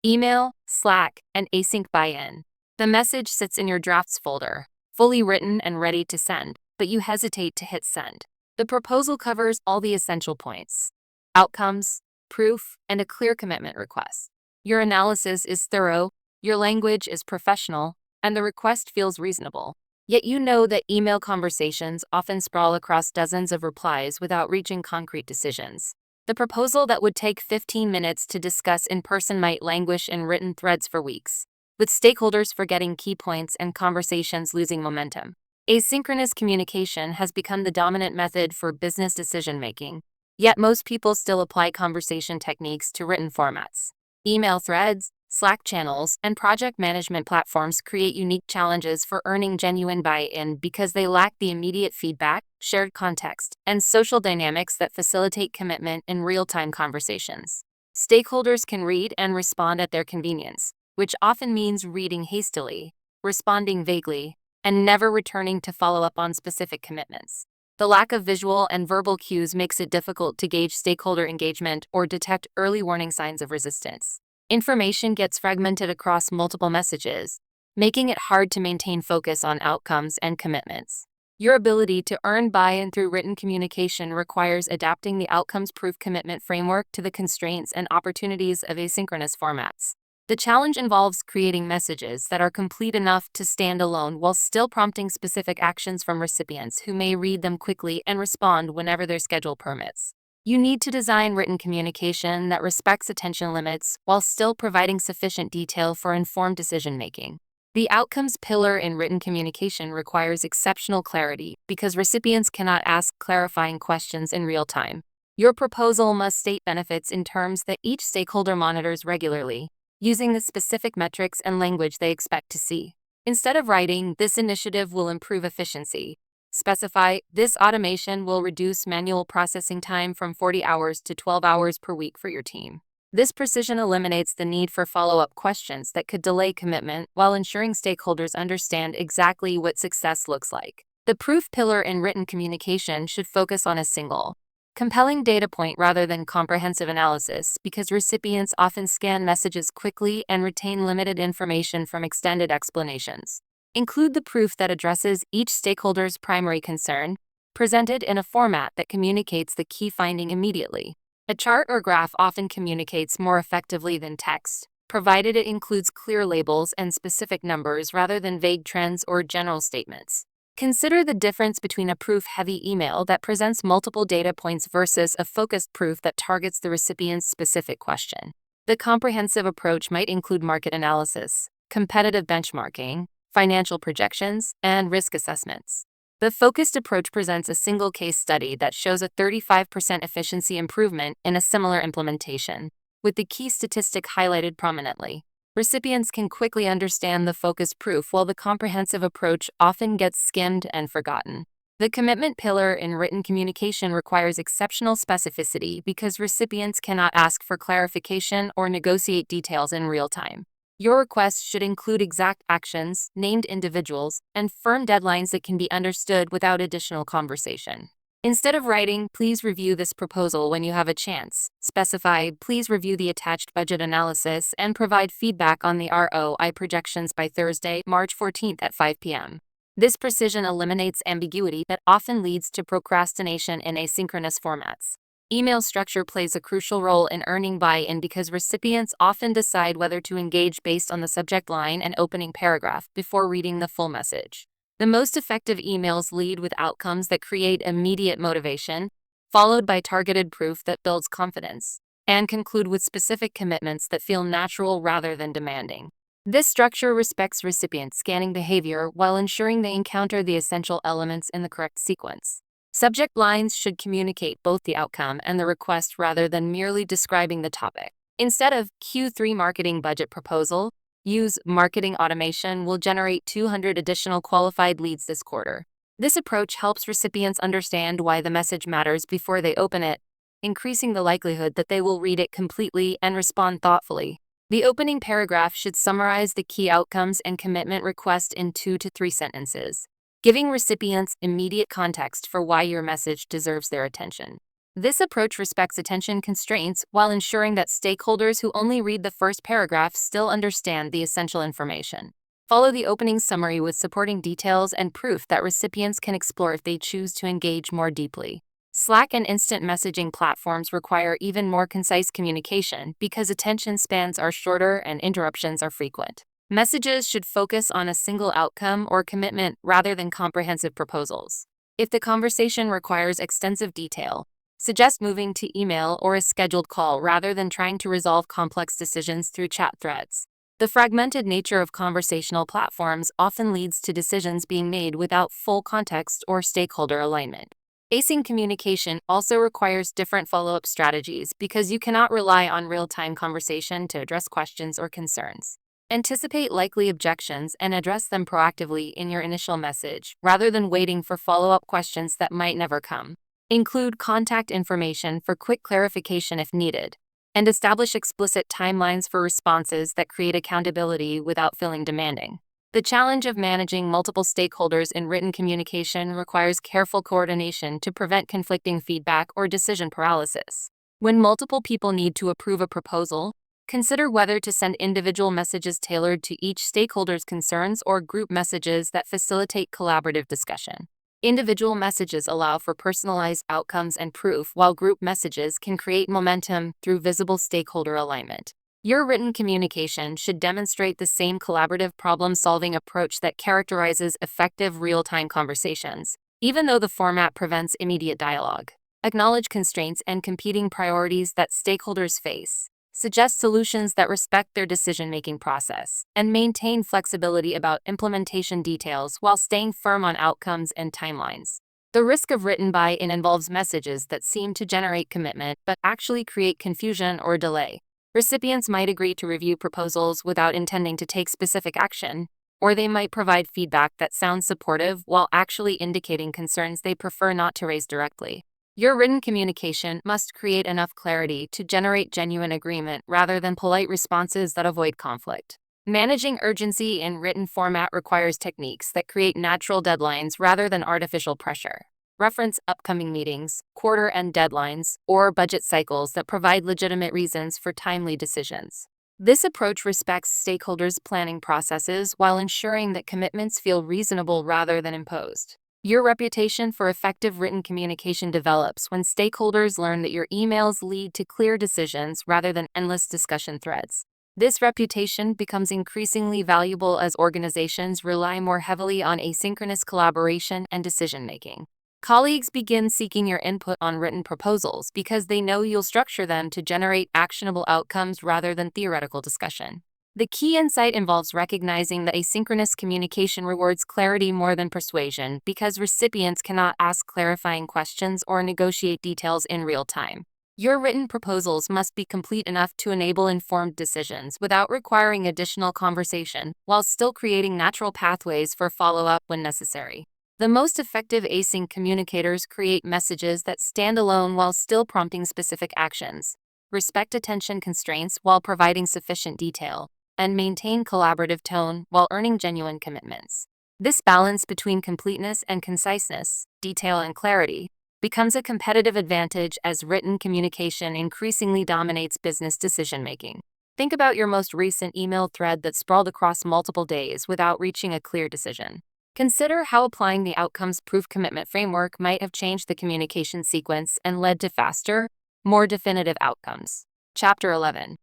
Email, Slack, and async buy-in. The message sits in your drafts folder, fully written and ready to send, but you hesitate to hit send. The proposal covers all the essential points: outcomes, proof, and a clear commitment request. Your analysis is thorough, your language is professional, and the request feels reasonable. Yet you know that email conversations often sprawl across dozens of replies without reaching concrete decisions. The proposal that would take 15 minutes to discuss in person might languish in written threads for weeks, with stakeholders forgetting key points and conversations losing momentum. Asynchronous communication has become the dominant method for business decision-making, yet most people still apply conversation techniques to written formats. Email threads, Slack channels, and project management platforms create unique challenges for earning genuine buy-in because they lack the immediate feedback, shared context, and social dynamics that facilitate commitment in real-time conversations. Stakeholders can read and respond at their convenience, which often means reading hastily, responding vaguely, and never returning to follow up on specific commitments. The lack of visual and verbal cues makes it difficult to gauge stakeholder engagement or detect early warning signs of resistance. Information gets fragmented across multiple messages, making it hard to maintain focus on outcomes and commitments. Your ability to earn buy-in through written communication requires adapting the outcomes-proof commitment framework to the constraints and opportunities of asynchronous formats. The challenge involves creating messages that are complete enough to stand alone while still prompting specific actions from recipients who may read them quickly and respond whenever their schedule permits. You need to design written communication that respects attention limits while still providing sufficient detail for informed decision-making. The outcomes pillar in written communication requires exceptional clarity because recipients cannot ask clarifying questions in real time. Your proposal must state benefits in terms that each stakeholder monitors regularly, using the specific metrics and language they expect to see. Instead of writing, "This initiative will improve efficiency," specify, "This automation will reduce manual processing time from 40 hours to 12 hours per week for your team." This precision eliminates the need for follow-up questions that could delay commitment while ensuring stakeholders understand exactly what success looks like. The proof pillar in written communication should focus on a single, compelling data point rather than comprehensive analysis because recipients often scan messages quickly and retain limited information from extended explanations. Include the proof that addresses each stakeholder's primary concern, presented in a format that communicates the key finding immediately. A chart or graph often communicates more effectively than text, provided it includes clear labels and specific numbers rather than vague trends or general statements. Consider the difference between a proof-heavy email that presents multiple data points versus a focused proof that targets the recipient's specific question. The comprehensive approach might include market analysis, competitive benchmarking, financial projections, and risk assessments. The focused approach presents a single case study that shows a 35% efficiency improvement in a similar implementation, with the key statistic highlighted prominently. Recipients can quickly understand the focused proof while the comprehensive approach often gets skimmed and forgotten. The commitment pillar in written communication requires exceptional specificity because recipients cannot ask for clarification or negotiate details in real time. Your request should include exact actions, named individuals, and firm deadlines that can be understood without additional conversation. Instead of writing, "Please review this proposal when you have a chance," specify, "Please review the attached budget analysis and provide feedback on the ROI projections by Thursday, March 14th at 5 p.m. This precision eliminates ambiguity that often leads to procrastination in asynchronous formats. Email structure plays a crucial role in earning buy-in because recipients often decide whether to engage based on the subject line and opening paragraph before reading the full message. The most effective emails lead with outcomes that create immediate motivation, followed by targeted proof that builds confidence, and conclude with specific commitments that feel natural rather than demanding. This structure respects recipient scanning behavior while ensuring they encounter the essential elements in the correct sequence. Subject lines should communicate both the outcome and the request rather than merely describing the topic. Instead of "Q3 marketing budget proposal," use "Marketing automation will generate 200 additional qualified leads this quarter." This approach helps recipients understand why the message matters before they open it, increasing the likelihood that they will read it completely and respond thoughtfully. The opening paragraph should summarize the key outcomes and commitment request in 2 to 3 sentences, giving recipients immediate context for why your message deserves their attention. This approach respects attention constraints while ensuring that stakeholders who only read the first paragraph still understand the essential information. Follow the opening summary with supporting details and proof that recipients can explore if they choose to engage more deeply. Slack and instant messaging platforms require even more concise communication because attention spans are shorter and interruptions are frequent. Messages should focus on a single outcome or commitment rather than comprehensive proposals. If the conversation requires extensive detail, suggest moving to email or a scheduled call rather than trying to resolve complex decisions through chat threads. The fragmented nature of conversational platforms often leads to decisions being made without full context or stakeholder alignment. Async communication also requires different follow-up strategies because you cannot rely on real-time conversation to address questions or concerns. Anticipate likely objections and address them proactively in your initial message, rather than waiting for follow-up questions that might never come. Include contact information for quick clarification if needed, and establish explicit timelines for responses that create accountability without feeling demanding. The challenge of managing multiple stakeholders in written communication requires careful coordination to prevent conflicting feedback or decision paralysis. When multiple people need to approve a proposal, consider whether to send individual messages tailored to each stakeholder's concerns or group messages that facilitate collaborative discussion. Individual messages allow for personalized outcomes and proof, while group messages can create momentum through visible stakeholder alignment. Your written communication should demonstrate the same collaborative problem-solving approach that characterizes effective real-time conversations, even though the format prevents immediate dialogue. Acknowledge constraints and competing priorities that stakeholders face. suggest solutions that respect their decision-making process, and maintain flexibility about implementation details while staying firm on outcomes and timelines. The risk of written buy-in involves messages that seem to generate commitment but actually create confusion or delay. Recipients might agree to review proposals without intending to take specific action, or they might provide feedback that sounds supportive while actually indicating concerns they prefer not to raise directly. Your written communication must create enough clarity to generate genuine agreement rather than polite responses that avoid conflict. Managing urgency in written format requires techniques that create natural deadlines rather than artificial pressure. Reference upcoming meetings, quarter-end deadlines, or budget cycles that provide legitimate reasons for timely decisions. This approach respects stakeholders' planning processes while ensuring that commitments feel reasonable rather than imposed. Your reputation for effective written communication develops when stakeholders learn that your emails lead to clear decisions rather than endless discussion threads. This reputation becomes increasingly valuable as organizations rely more heavily on asynchronous collaboration and decision-making. Colleagues begin seeking your input on written proposals because they know you'll structure them to generate actionable outcomes rather than theoretical discussion. The key insight involves recognizing that asynchronous communication rewards clarity more than persuasion because recipients cannot ask clarifying questions or negotiate details in real time. Your written proposals must be complete enough to enable informed decisions without requiring additional conversation, while still creating natural pathways for follow-up when necessary. The most effective async communicators create messages that stand alone while still prompting specific actions, respect attention constraints while providing sufficient detail, and maintain collaborative tone while earning genuine commitments. This balance between completeness and conciseness, detail and clarity, becomes a competitive advantage as written communication increasingly dominates business decision-making. Think about your most recent email thread that sprawled across multiple days without reaching a clear decision. Consider how applying the outcomes proof commitment framework might have changed the communication sequence and led to faster, more definitive outcomes. Chapter 11.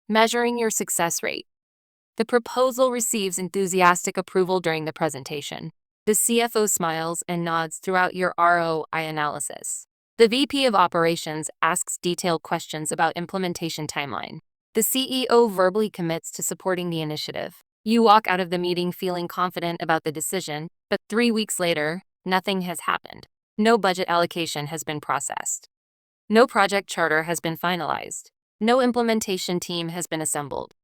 Measuring your success rate. The proposal receives enthusiastic approval during the presentation. The CFO smiles and nods throughout your ROI analysis. The VP of Operations asks detailed questions about implementation timeline. The CEO verbally commits to supporting the initiative. You walk out of the meeting feeling confident about the decision, but 3 weeks later, nothing has happened. No budget allocation has been processed. No project charter has been finalized. No implementation team has been assembled.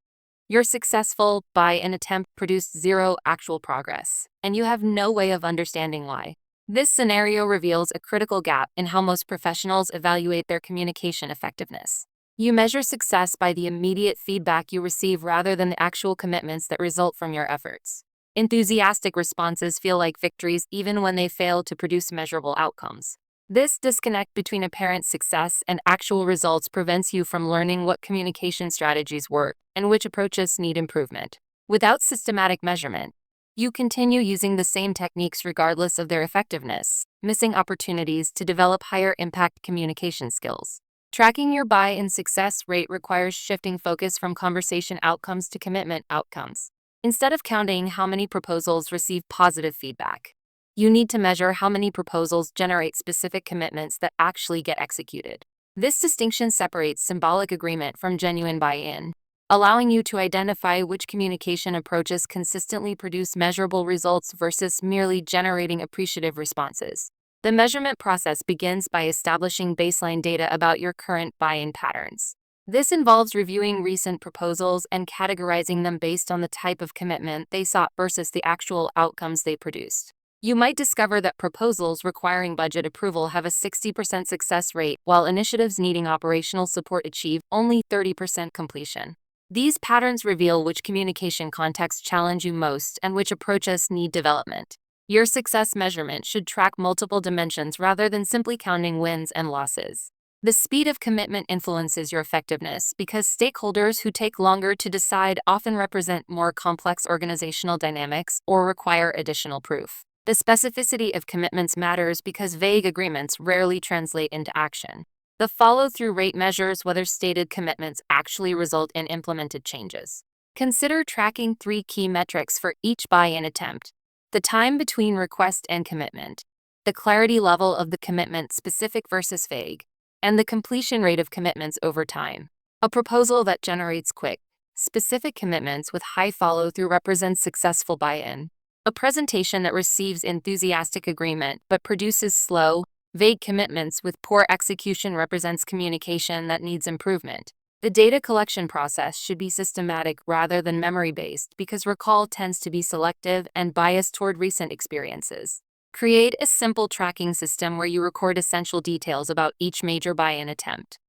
Your successful buy-in attempt produced zero actual progress, and you have no way of understanding why. This scenario reveals a critical gap in how most professionals evaluate their communication effectiveness. You measure success by the immediate feedback you receive rather than the actual commitments that result from your efforts. Enthusiastic responses feel like victories even when they fail to produce measurable outcomes. This disconnect between apparent success and actual results prevents you from learning what communication strategies work and which approaches need improvement. Without systematic measurement, you continue using the same techniques regardless of their effectiveness, missing opportunities to develop higher impact communication skills. Tracking your buy-in success rate requires shifting focus from conversation outcomes to commitment outcomes. Instead of counting how many proposals receive positive feedback, you need to measure how many proposals generate specific commitments that actually get executed. This distinction separates symbolic agreement from genuine buy-in, allowing you to identify which communication approaches consistently produce measurable results versus merely generating appreciative responses. The measurement process begins by establishing baseline data about your current buy-in patterns. This involves reviewing recent proposals and categorizing them based on the type of commitment they sought versus the actual outcomes they produced. You might discover that proposals requiring budget approval have a 60% success rate, while initiatives needing operational support achieve only 30% completion. These patterns reveal which communication contexts challenge you most and which approaches need development. Your success measurement should track multiple dimensions rather than simply counting wins and losses. The speed of commitment influences your effectiveness because stakeholders who take longer to decide often represent more complex organizational dynamics or require additional proof. The specificity of commitments matters because vague agreements rarely translate into action. The follow-through rate measures whether stated commitments actually result in implemented changes. Consider tracking 3 key metrics for each buy-in attempt: the time between request and commitment, the clarity level of the commitment specific versus vague, and the completion rate of commitments over time. A proposal that generates quick, specific commitments with high follow-through represents successful buy-in. A presentation that receives enthusiastic agreement but produces slow, vague commitments with poor execution represents communication that needs improvement. The data collection process should be systematic rather than memory-based because recall tends to be selective and biased toward recent experiences. Create a simple tracking system where you record essential details about each major buy-in attempt.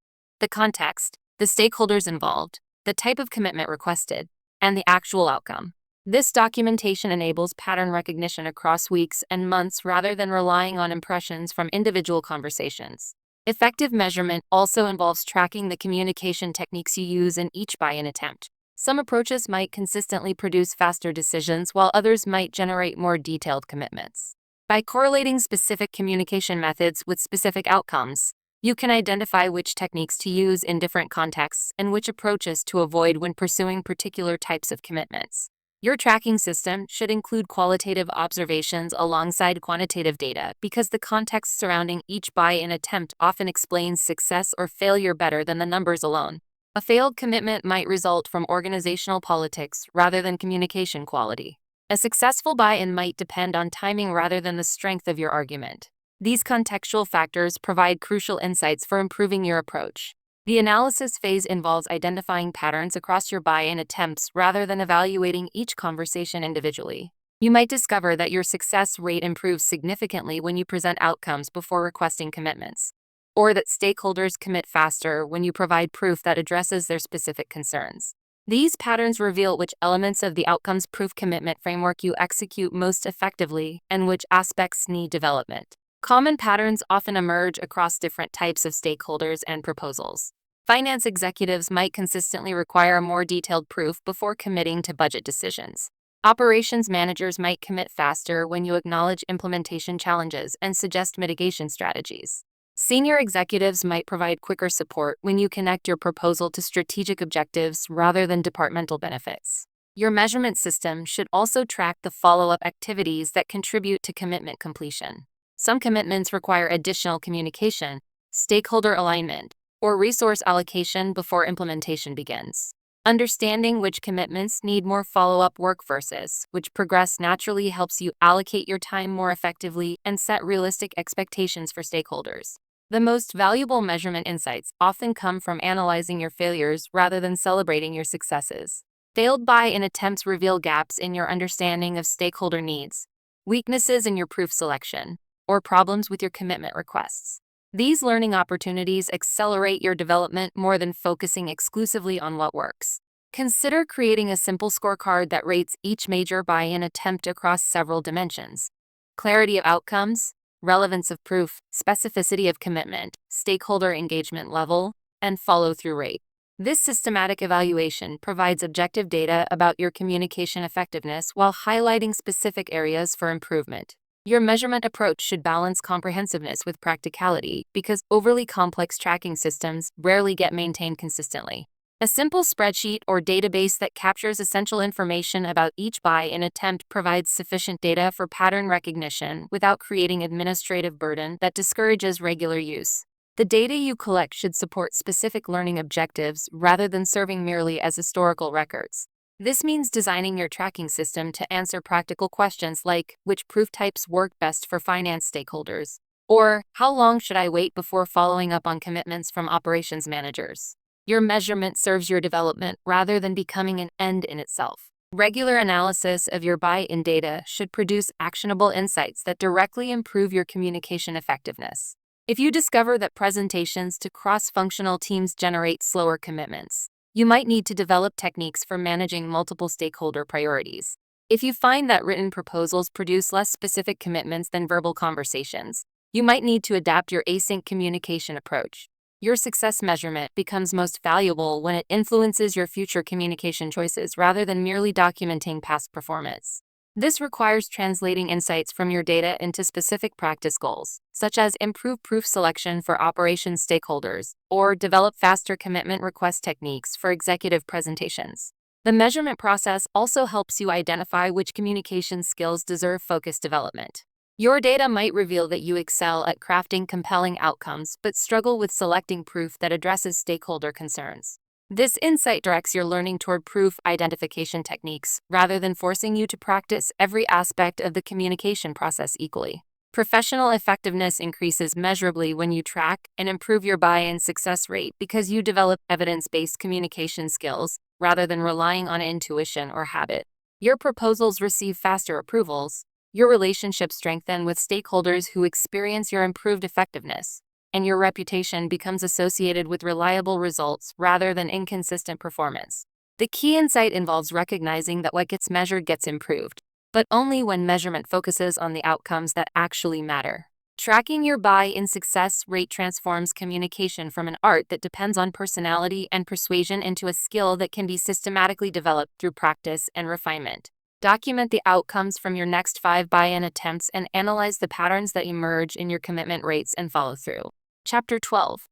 The context, the stakeholders involved, the type of commitment requested, and the actual outcome. This documentation enables pattern recognition across weeks and months rather than relying on impressions from individual conversations. Effective measurement also involves tracking the communication techniques you use in each buy-in attempt. Some approaches might consistently produce faster decisions while others might generate more detailed commitments. By correlating specific communication methods with specific outcomes, you can identify which techniques to use in different contexts and which approaches to avoid when pursuing particular types of commitments. Your tracking system should include qualitative observations alongside quantitative data because the context surrounding each buy-in attempt often explains success or failure better than the numbers alone. A failed commitment might result from organizational politics rather than communication quality. A successful buy-in might depend on timing rather than the strength of your argument. These contextual factors provide crucial insights for improving your approach. The analysis phase involves identifying patterns across your buy-in attempts rather than evaluating each conversation individually. You might discover that your success rate improves significantly when you present outcomes before requesting commitments, or that stakeholders commit faster when you provide proof that addresses their specific concerns. These patterns reveal which elements of the outcomes proof commitment framework you execute most effectively and which aspects need development. Common patterns often emerge across different types of stakeholders and proposals. Finance executives might consistently require more detailed proof before committing to budget decisions. Operations managers might commit faster when you acknowledge implementation challenges and suggest mitigation strategies. Senior executives might provide quicker support when you connect your proposal to strategic objectives rather than departmental benefits. Your measurement system should also track the follow-up activities that contribute to commitment completion. Some commitments require additional communication, stakeholder alignment, or resource allocation before implementation begins. Understanding which commitments need more follow-up work versus which progress naturally helps you allocate your time more effectively and set realistic expectations for stakeholders. The most valuable measurement insights often come from analyzing your failures rather than celebrating your successes. Failed buy-in attempts reveal gaps in your understanding of stakeholder needs, weaknesses in your proof selection, or problems with your commitment requests. These learning opportunities accelerate your development more than focusing exclusively on what works. Consider creating a simple scorecard that rates each major buy-in attempt across several dimensions: clarity of outcomes, relevance of proof, specificity of commitment, stakeholder engagement level, and follow-through rate. This systematic evaluation provides objective data about your communication effectiveness while highlighting specific areas for improvement. Your measurement approach should balance comprehensiveness with practicality because overly complex tracking systems rarely get maintained consistently. A simple spreadsheet or database that captures essential information about each buy-in attempt provides sufficient data for pattern recognition without creating administrative burden that discourages regular use. The data you collect should support specific learning objectives rather than serving merely as historical records. This means designing your tracking system to answer practical questions like which proof types work best for finance stakeholders, or how long should I wait before following up on commitments from operations managers. Your measurement serves your development rather than becoming an end in itself. Regular analysis of your buy-in data should produce actionable insights that directly improve your communication effectiveness. If you discover that presentations to cross-functional teams generate slower commitments, you might need to develop techniques for managing multiple stakeholder priorities. If you find that written proposals produce less specific commitments than verbal conversations, you might need to adapt your async communication approach. Your success measurement becomes most valuable when it influences your future communication choices rather than merely documenting past performance. This requires translating insights from your data into specific practice goals, such as improve proof selection for operations stakeholders or develop faster commitment request techniques for executive presentations. The measurement process also helps you identify which communication skills deserve focused development. Your data might reveal that you excel at crafting compelling outcomes but struggle with selecting proof that addresses stakeholder concerns. This insight directs your learning toward proof identification techniques rather than forcing you to practice every aspect of the communication process equally. Professional effectiveness increases measurably when you track and improve your buy-in success rate because you develop evidence-based communication skills rather than relying on intuition or habit. Your proposals receive faster approvals, your relationships strengthen with stakeholders who experience your improved effectiveness, and your reputation becomes associated with reliable results rather than inconsistent performance. The key insight involves recognizing that what gets measured gets improved, but only when measurement focuses on the outcomes that actually matter. Tracking your buy-in success rate transforms communication from an art that depends on personality and persuasion into a skill that can be systematically developed through practice and refinement. Document the outcomes from your next 5 buy-in attempts and analyze the patterns that emerge in your commitment rates and follow-through. Chapter 12.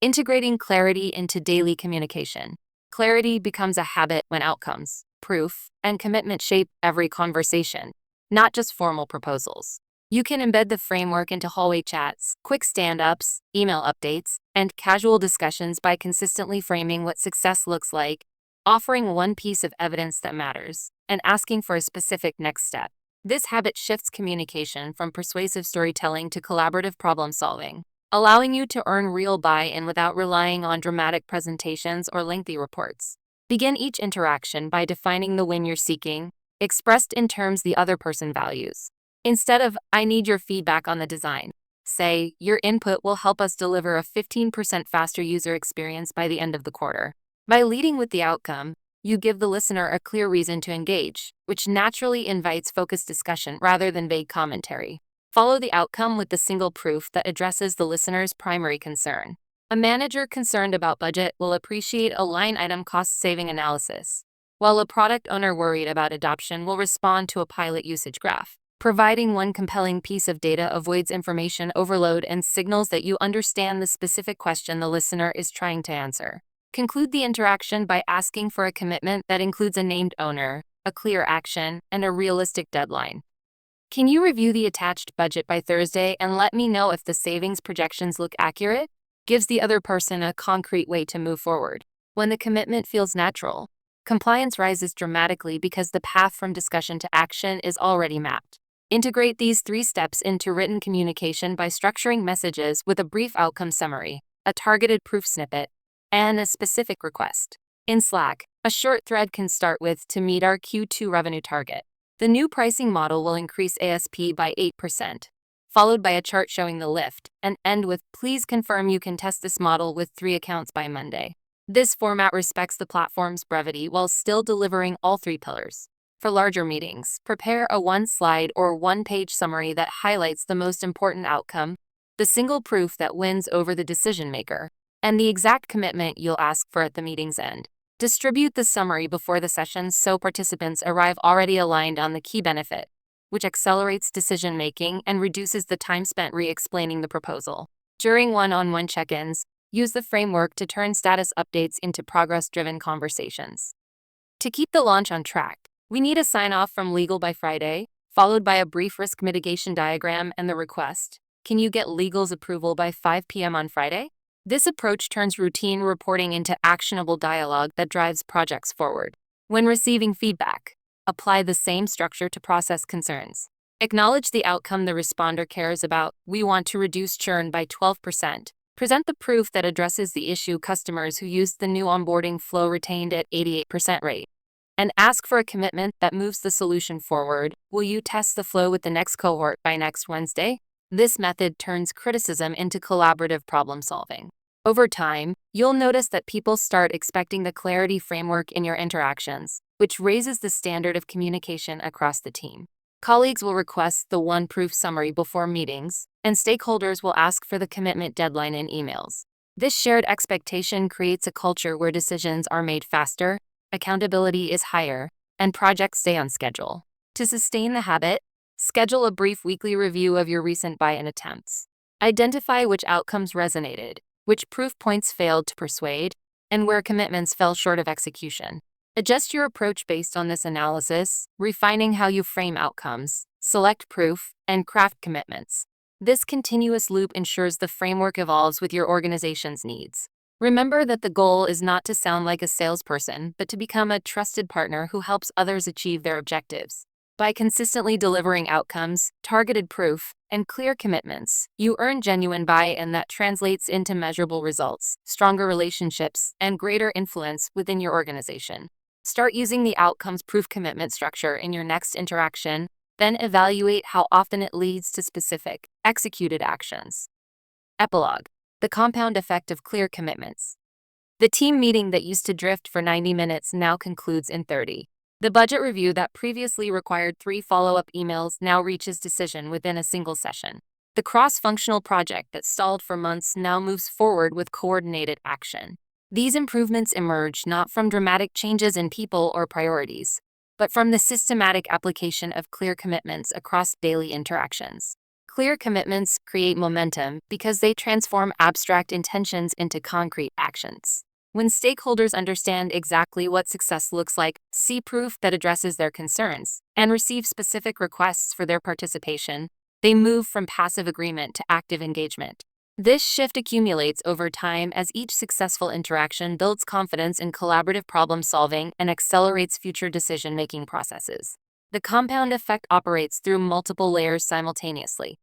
Integrating clarity into daily communication. Clarity becomes a habit when outcomes, proof, and commitment shape every conversation, not just formal proposals. You can embed the framework into hallway chats, quick stand-ups, email updates, and casual discussions by consistently framing what success looks like, offering one piece of evidence that matters, and asking for a specific next step. This habit shifts communication from persuasive storytelling to collaborative problem-solving, allowing you to earn real buy-in without relying on dramatic presentations or lengthy reports. Begin each interaction by defining the win you're seeking, expressed in terms the other person values. Instead of, "I need your feedback on the design," say, "Your input will help us deliver a 15% faster user experience by the end of the quarter." By leading with the outcome, you give the listener a clear reason to engage, which naturally invites focused discussion rather than vague commentary. Follow the outcome with the single proof that addresses the listener's primary concern. A manager concerned about budget will appreciate a line item cost-saving analysis, while a product owner worried about adoption will respond to a pilot usage graph. Providing one compelling piece of data avoids information overload and signals that you understand the specific question the listener is trying to answer. Conclude the interaction by asking for a commitment that includes a named owner, a clear action, and a realistic deadline. "Can you review the attached budget by Thursday and let me know if the savings projections look accurate?" Gives the other person a concrete way to move forward. When the commitment feels natural, compliance rises dramatically because the path from discussion to action is already mapped. Integrate these 3 steps into written communication by structuring messages with a brief outcome summary, a targeted proof snippet, and a specific request. In Slack, a short thread can start with, "To meet our Q2 revenue target, the new pricing model will increase ASP by 8%, followed by a chart showing the lift, and end with, "Please confirm you can test this model with 3 accounts by Monday." This format respects the platform's brevity while still delivering all 3 pillars. For larger meetings, prepare a 1-slide or 1-page summary that highlights the most important outcome, the single proof that wins over the decision maker, and the exact commitment you'll ask for at the meeting's end. Distribute the summary before the session so participants arrive already aligned on the key benefit, which accelerates decision-making and reduces the time spent re-explaining the proposal. During one-on-one check-ins, use the framework to turn status updates into progress-driven conversations. To keep the launch on track, we need a sign-off from legal by Friday, followed by a brief risk mitigation diagram and the request, "Can you get legal's approval by 5 p.m. on Friday?" This approach turns routine reporting into actionable dialogue that drives projects forward. When receiving feedback, apply the same structure to process concerns. Acknowledge the outcome the responder cares about. "We want to reduce churn by 12%. Present the proof that addresses the issue customers who used the new onboarding flow retained at 88% rate. And ask for a commitment that moves the solution forward. "Will you test the flow with the next cohort by next Wednesday?" This method turns criticism into collaborative problem solving. Over time, you'll notice that people start expecting the clarity framework in your interactions, which raises the standard of communication across the team. Colleagues will request the 1-proof summary before meetings, and stakeholders will ask for the commitment deadline in emails. This shared expectation creates a culture where decisions are made faster, accountability is higher, and projects stay on schedule. To sustain the habit, schedule a brief weekly review of your recent buy-in attempts. Identify which outcomes resonated, which proof points failed to persuade, and where commitments fell short of execution. Adjust your approach based on this analysis, refining how you frame outcomes, select proof, and craft commitments. This continuous loop ensures the framework evolves with your organization's needs. Remember that the goal is not to sound like a salesperson, but to become a trusted partner who helps others achieve their objectives. By consistently delivering outcomes, targeted proof, and clear commitments, you earn genuine buy-in that translates into measurable results, stronger relationships, and greater influence within your organization. Start using the outcomes proof commitment structure in your next interaction, then evaluate how often it leads to specific, executed actions. Epilogue: the compound effect of clear commitments. The team meeting that used to drift for 90 minutes now concludes in 30. The budget review that previously required 3 follow-up emails now reaches decision within a single session. The cross-functional project that stalled for months now moves forward with coordinated action. These improvements emerge not from dramatic changes in people or priorities, but from the systematic application of clear commitments across daily interactions. Clear commitments create momentum because they transform abstract intentions into concrete actions. When stakeholders understand exactly what success looks like, see proof that addresses their concerns, and receive specific requests for their participation, they move from passive agreement to active engagement. This shift accumulates over time as each successful interaction builds confidence in collaborative problem solving and accelerates future decision-making processes. The compound effect operates through multiple layers simultaneously.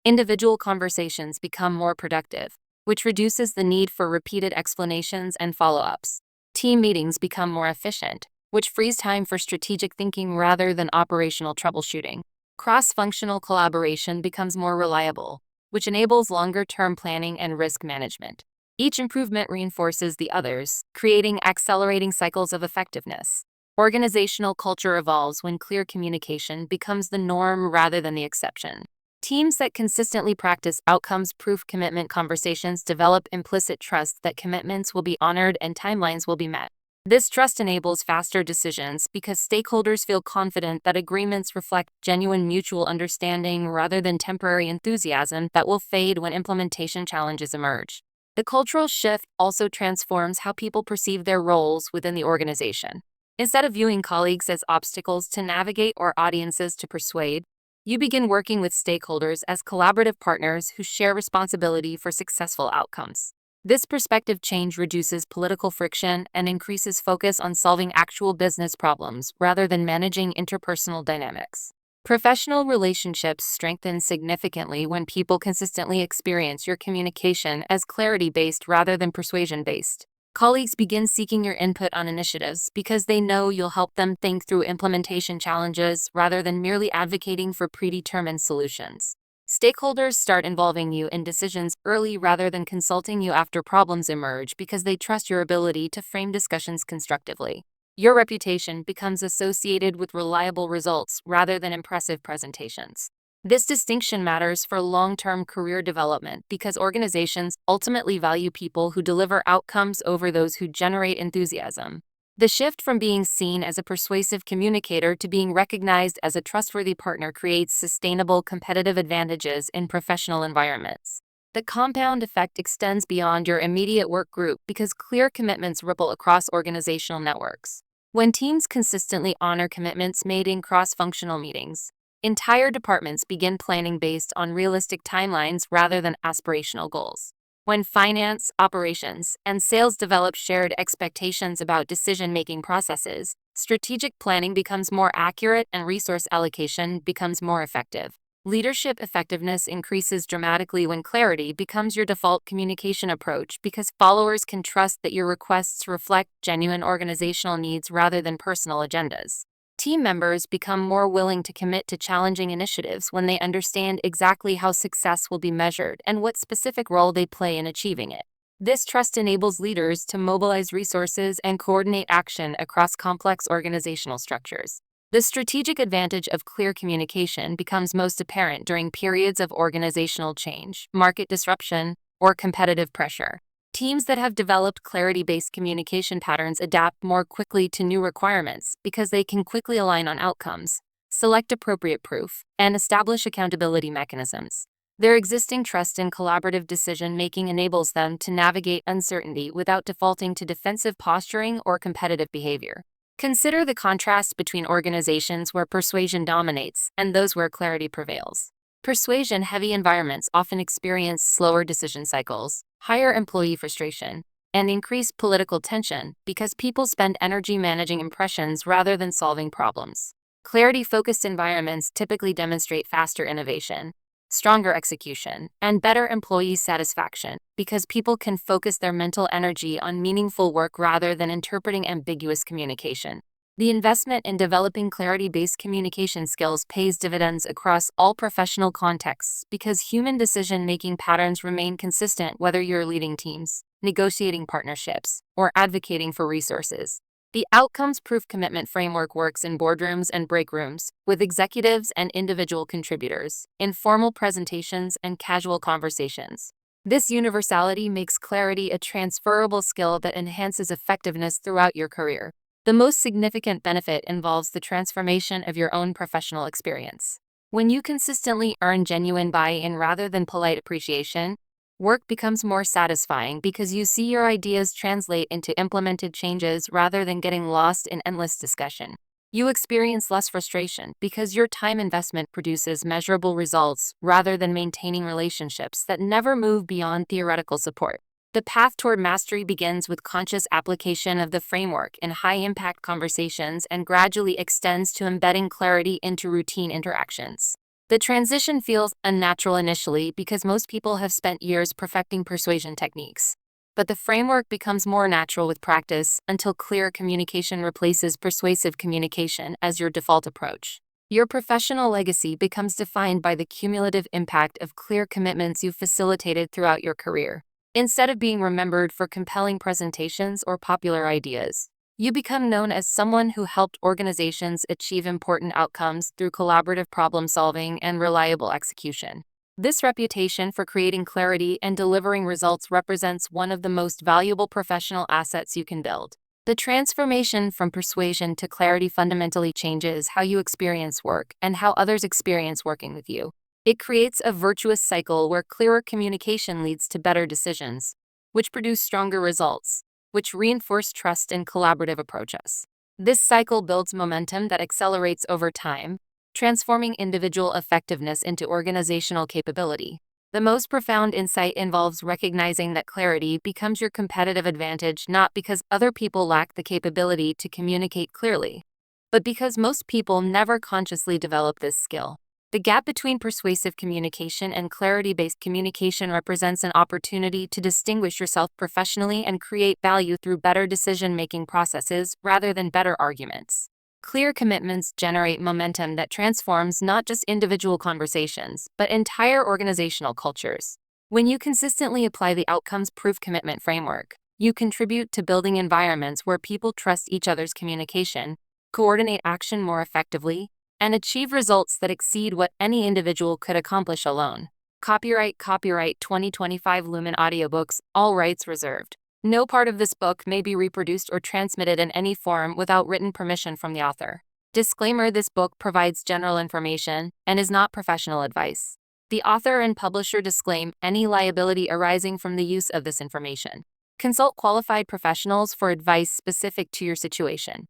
Individual conversations become more productive, which reduces the need for repeated explanations and follow-ups. Team meetings become more efficient, which frees time for strategic thinking rather than operational troubleshooting. Cross-functional collaboration becomes more reliable, which enables longer-term planning and risk management. Each improvement reinforces the others, creating accelerating cycles of effectiveness. Organizational culture evolves when clear communication becomes the norm rather than the exception. Teams that consistently practice outcomes-proof commitment conversations develop implicit trust that commitments will be honored and timelines will be met. This trust enables faster decisions because stakeholders feel confident that agreements reflect genuine mutual understanding rather than temporary enthusiasm that will fade when implementation challenges emerge. The cultural shift also transforms how people perceive their roles within the organization. Instead of viewing colleagues as obstacles to navigate or audiences to persuade, you begin working with stakeholders as collaborative partners who share responsibility for successful outcomes. This perspective change reduces political friction and increases focus on solving actual business problems rather than managing interpersonal dynamics. Professional relationships strengthen significantly when people consistently experience your communication as clarity-based rather than persuasion-based. Colleagues begin seeking your input on initiatives because they know you'll help them think through implementation challenges rather than merely advocating for predetermined solutions. Stakeholders start involving you in decisions early rather than consulting you after problems emerge because they trust your ability to frame discussions constructively. Your reputation becomes associated with reliable results rather than impressive presentations. This distinction matters for long-term career development because organizations ultimately value people who deliver outcomes over those who generate enthusiasm. The shift from being seen as a persuasive communicator to being recognized as a trustworthy partner creates sustainable competitive advantages in professional environments. The compound effect extends beyond your immediate work group because clear commitments ripple across organizational networks. When teams consistently honor commitments made in cross-functional meetings, entire departments begin planning based on realistic timelines rather than aspirational goals. When finance, operations, and sales develop shared expectations about decision-making processes, strategic planning becomes more accurate and resource allocation becomes more effective. Leadership effectiveness increases dramatically when clarity becomes your default communication approach because followers can trust that your requests reflect genuine organizational needs rather than personal agendas. Team members become more willing to commit to challenging initiatives when they understand exactly how success will be measured and what specific role they play in achieving it. This trust enables leaders to mobilize resources and coordinate action across complex organizational structures. The strategic advantage of clear communication becomes most apparent during periods of organizational change, market disruption, or competitive pressure. Teams that have developed clarity-based communication patterns adapt more quickly to new requirements because they can quickly align on outcomes, select appropriate proof, and establish accountability mechanisms. Their existing trust in collaborative decision-making enables them to navigate uncertainty without defaulting to defensive posturing or competitive behavior. Consider the contrast between organizations where persuasion dominates and those where clarity prevails. Persuasion-heavy environments often experience slower decision cycles, higher employee frustration, and increase political tension because people spend energy managing impressions rather than solving problems. Clarity-focused environments typically demonstrate faster innovation, stronger execution, and better employee satisfaction because people can focus their mental energy on meaningful work rather than interpreting ambiguous communication. The investment in developing clarity-based communication skills pays dividends across all professional contexts because human decision-making patterns remain consistent whether you're leading teams, negotiating partnerships, or advocating for resources. The outcomes proof commitment framework works in boardrooms and break rooms, with executives and individual contributors, in formal presentations and casual conversations. This universality makes clarity a transferable skill that enhances effectiveness throughout your career. The most significant benefit involves the transformation of your own professional experience. When you consistently earn genuine buy-in rather than polite appreciation, work becomes more satisfying because you see your ideas translate into implemented changes rather than getting lost in endless discussion. You experience less frustration because your time investment produces measurable results rather than maintaining relationships that never move beyond theoretical support. The path toward mastery begins with conscious application of the framework in high-impact conversations and gradually extends to embedding clarity into routine interactions. The transition feels unnatural initially because most people have spent years perfecting persuasion techniques. But the framework becomes more natural with practice until clear communication replaces persuasive communication as your default approach. Your professional legacy becomes defined by the cumulative impact of clear commitments you've facilitated throughout your career. Instead of being remembered for compelling presentations or popular ideas, you become known as someone who helped organizations achieve important outcomes through collaborative problem-solving and reliable execution. This reputation for creating clarity and delivering results represents one of the most valuable professional assets you can build. The transformation from persuasion to clarity fundamentally changes how you experience work and how others experience working with you. It creates a virtuous cycle where clearer communication leads to better decisions, which produce stronger results, which reinforce trust and collaborative approaches. This cycle builds momentum that accelerates over time, transforming individual effectiveness into organizational capability. The most profound insight involves recognizing that clarity becomes your competitive advantage not because other people lack the capability to communicate clearly, but because most people never consciously develop this skill. The gap between persuasive communication and clarity-based communication represents an opportunity to distinguish yourself professionally and create value through better decision-making processes rather than better arguments. Clear commitments generate momentum that transforms not just individual conversations, but entire organizational cultures. When you consistently apply the outcomes proof commitment framework, you contribute to building environments where people trust each other's communication, coordinate action more effectively, and achieve results that exceed what any individual could accomplish alone. Copyright 2025 Lumen Audiobooks, all rights reserved. No part of this book may be reproduced or transmitted in any form without written permission from the author. Disclaimer: this book provides general information and is not professional advice. The author and publisher disclaim any liability arising from the use of this information. Consult qualified professionals for advice specific to your situation.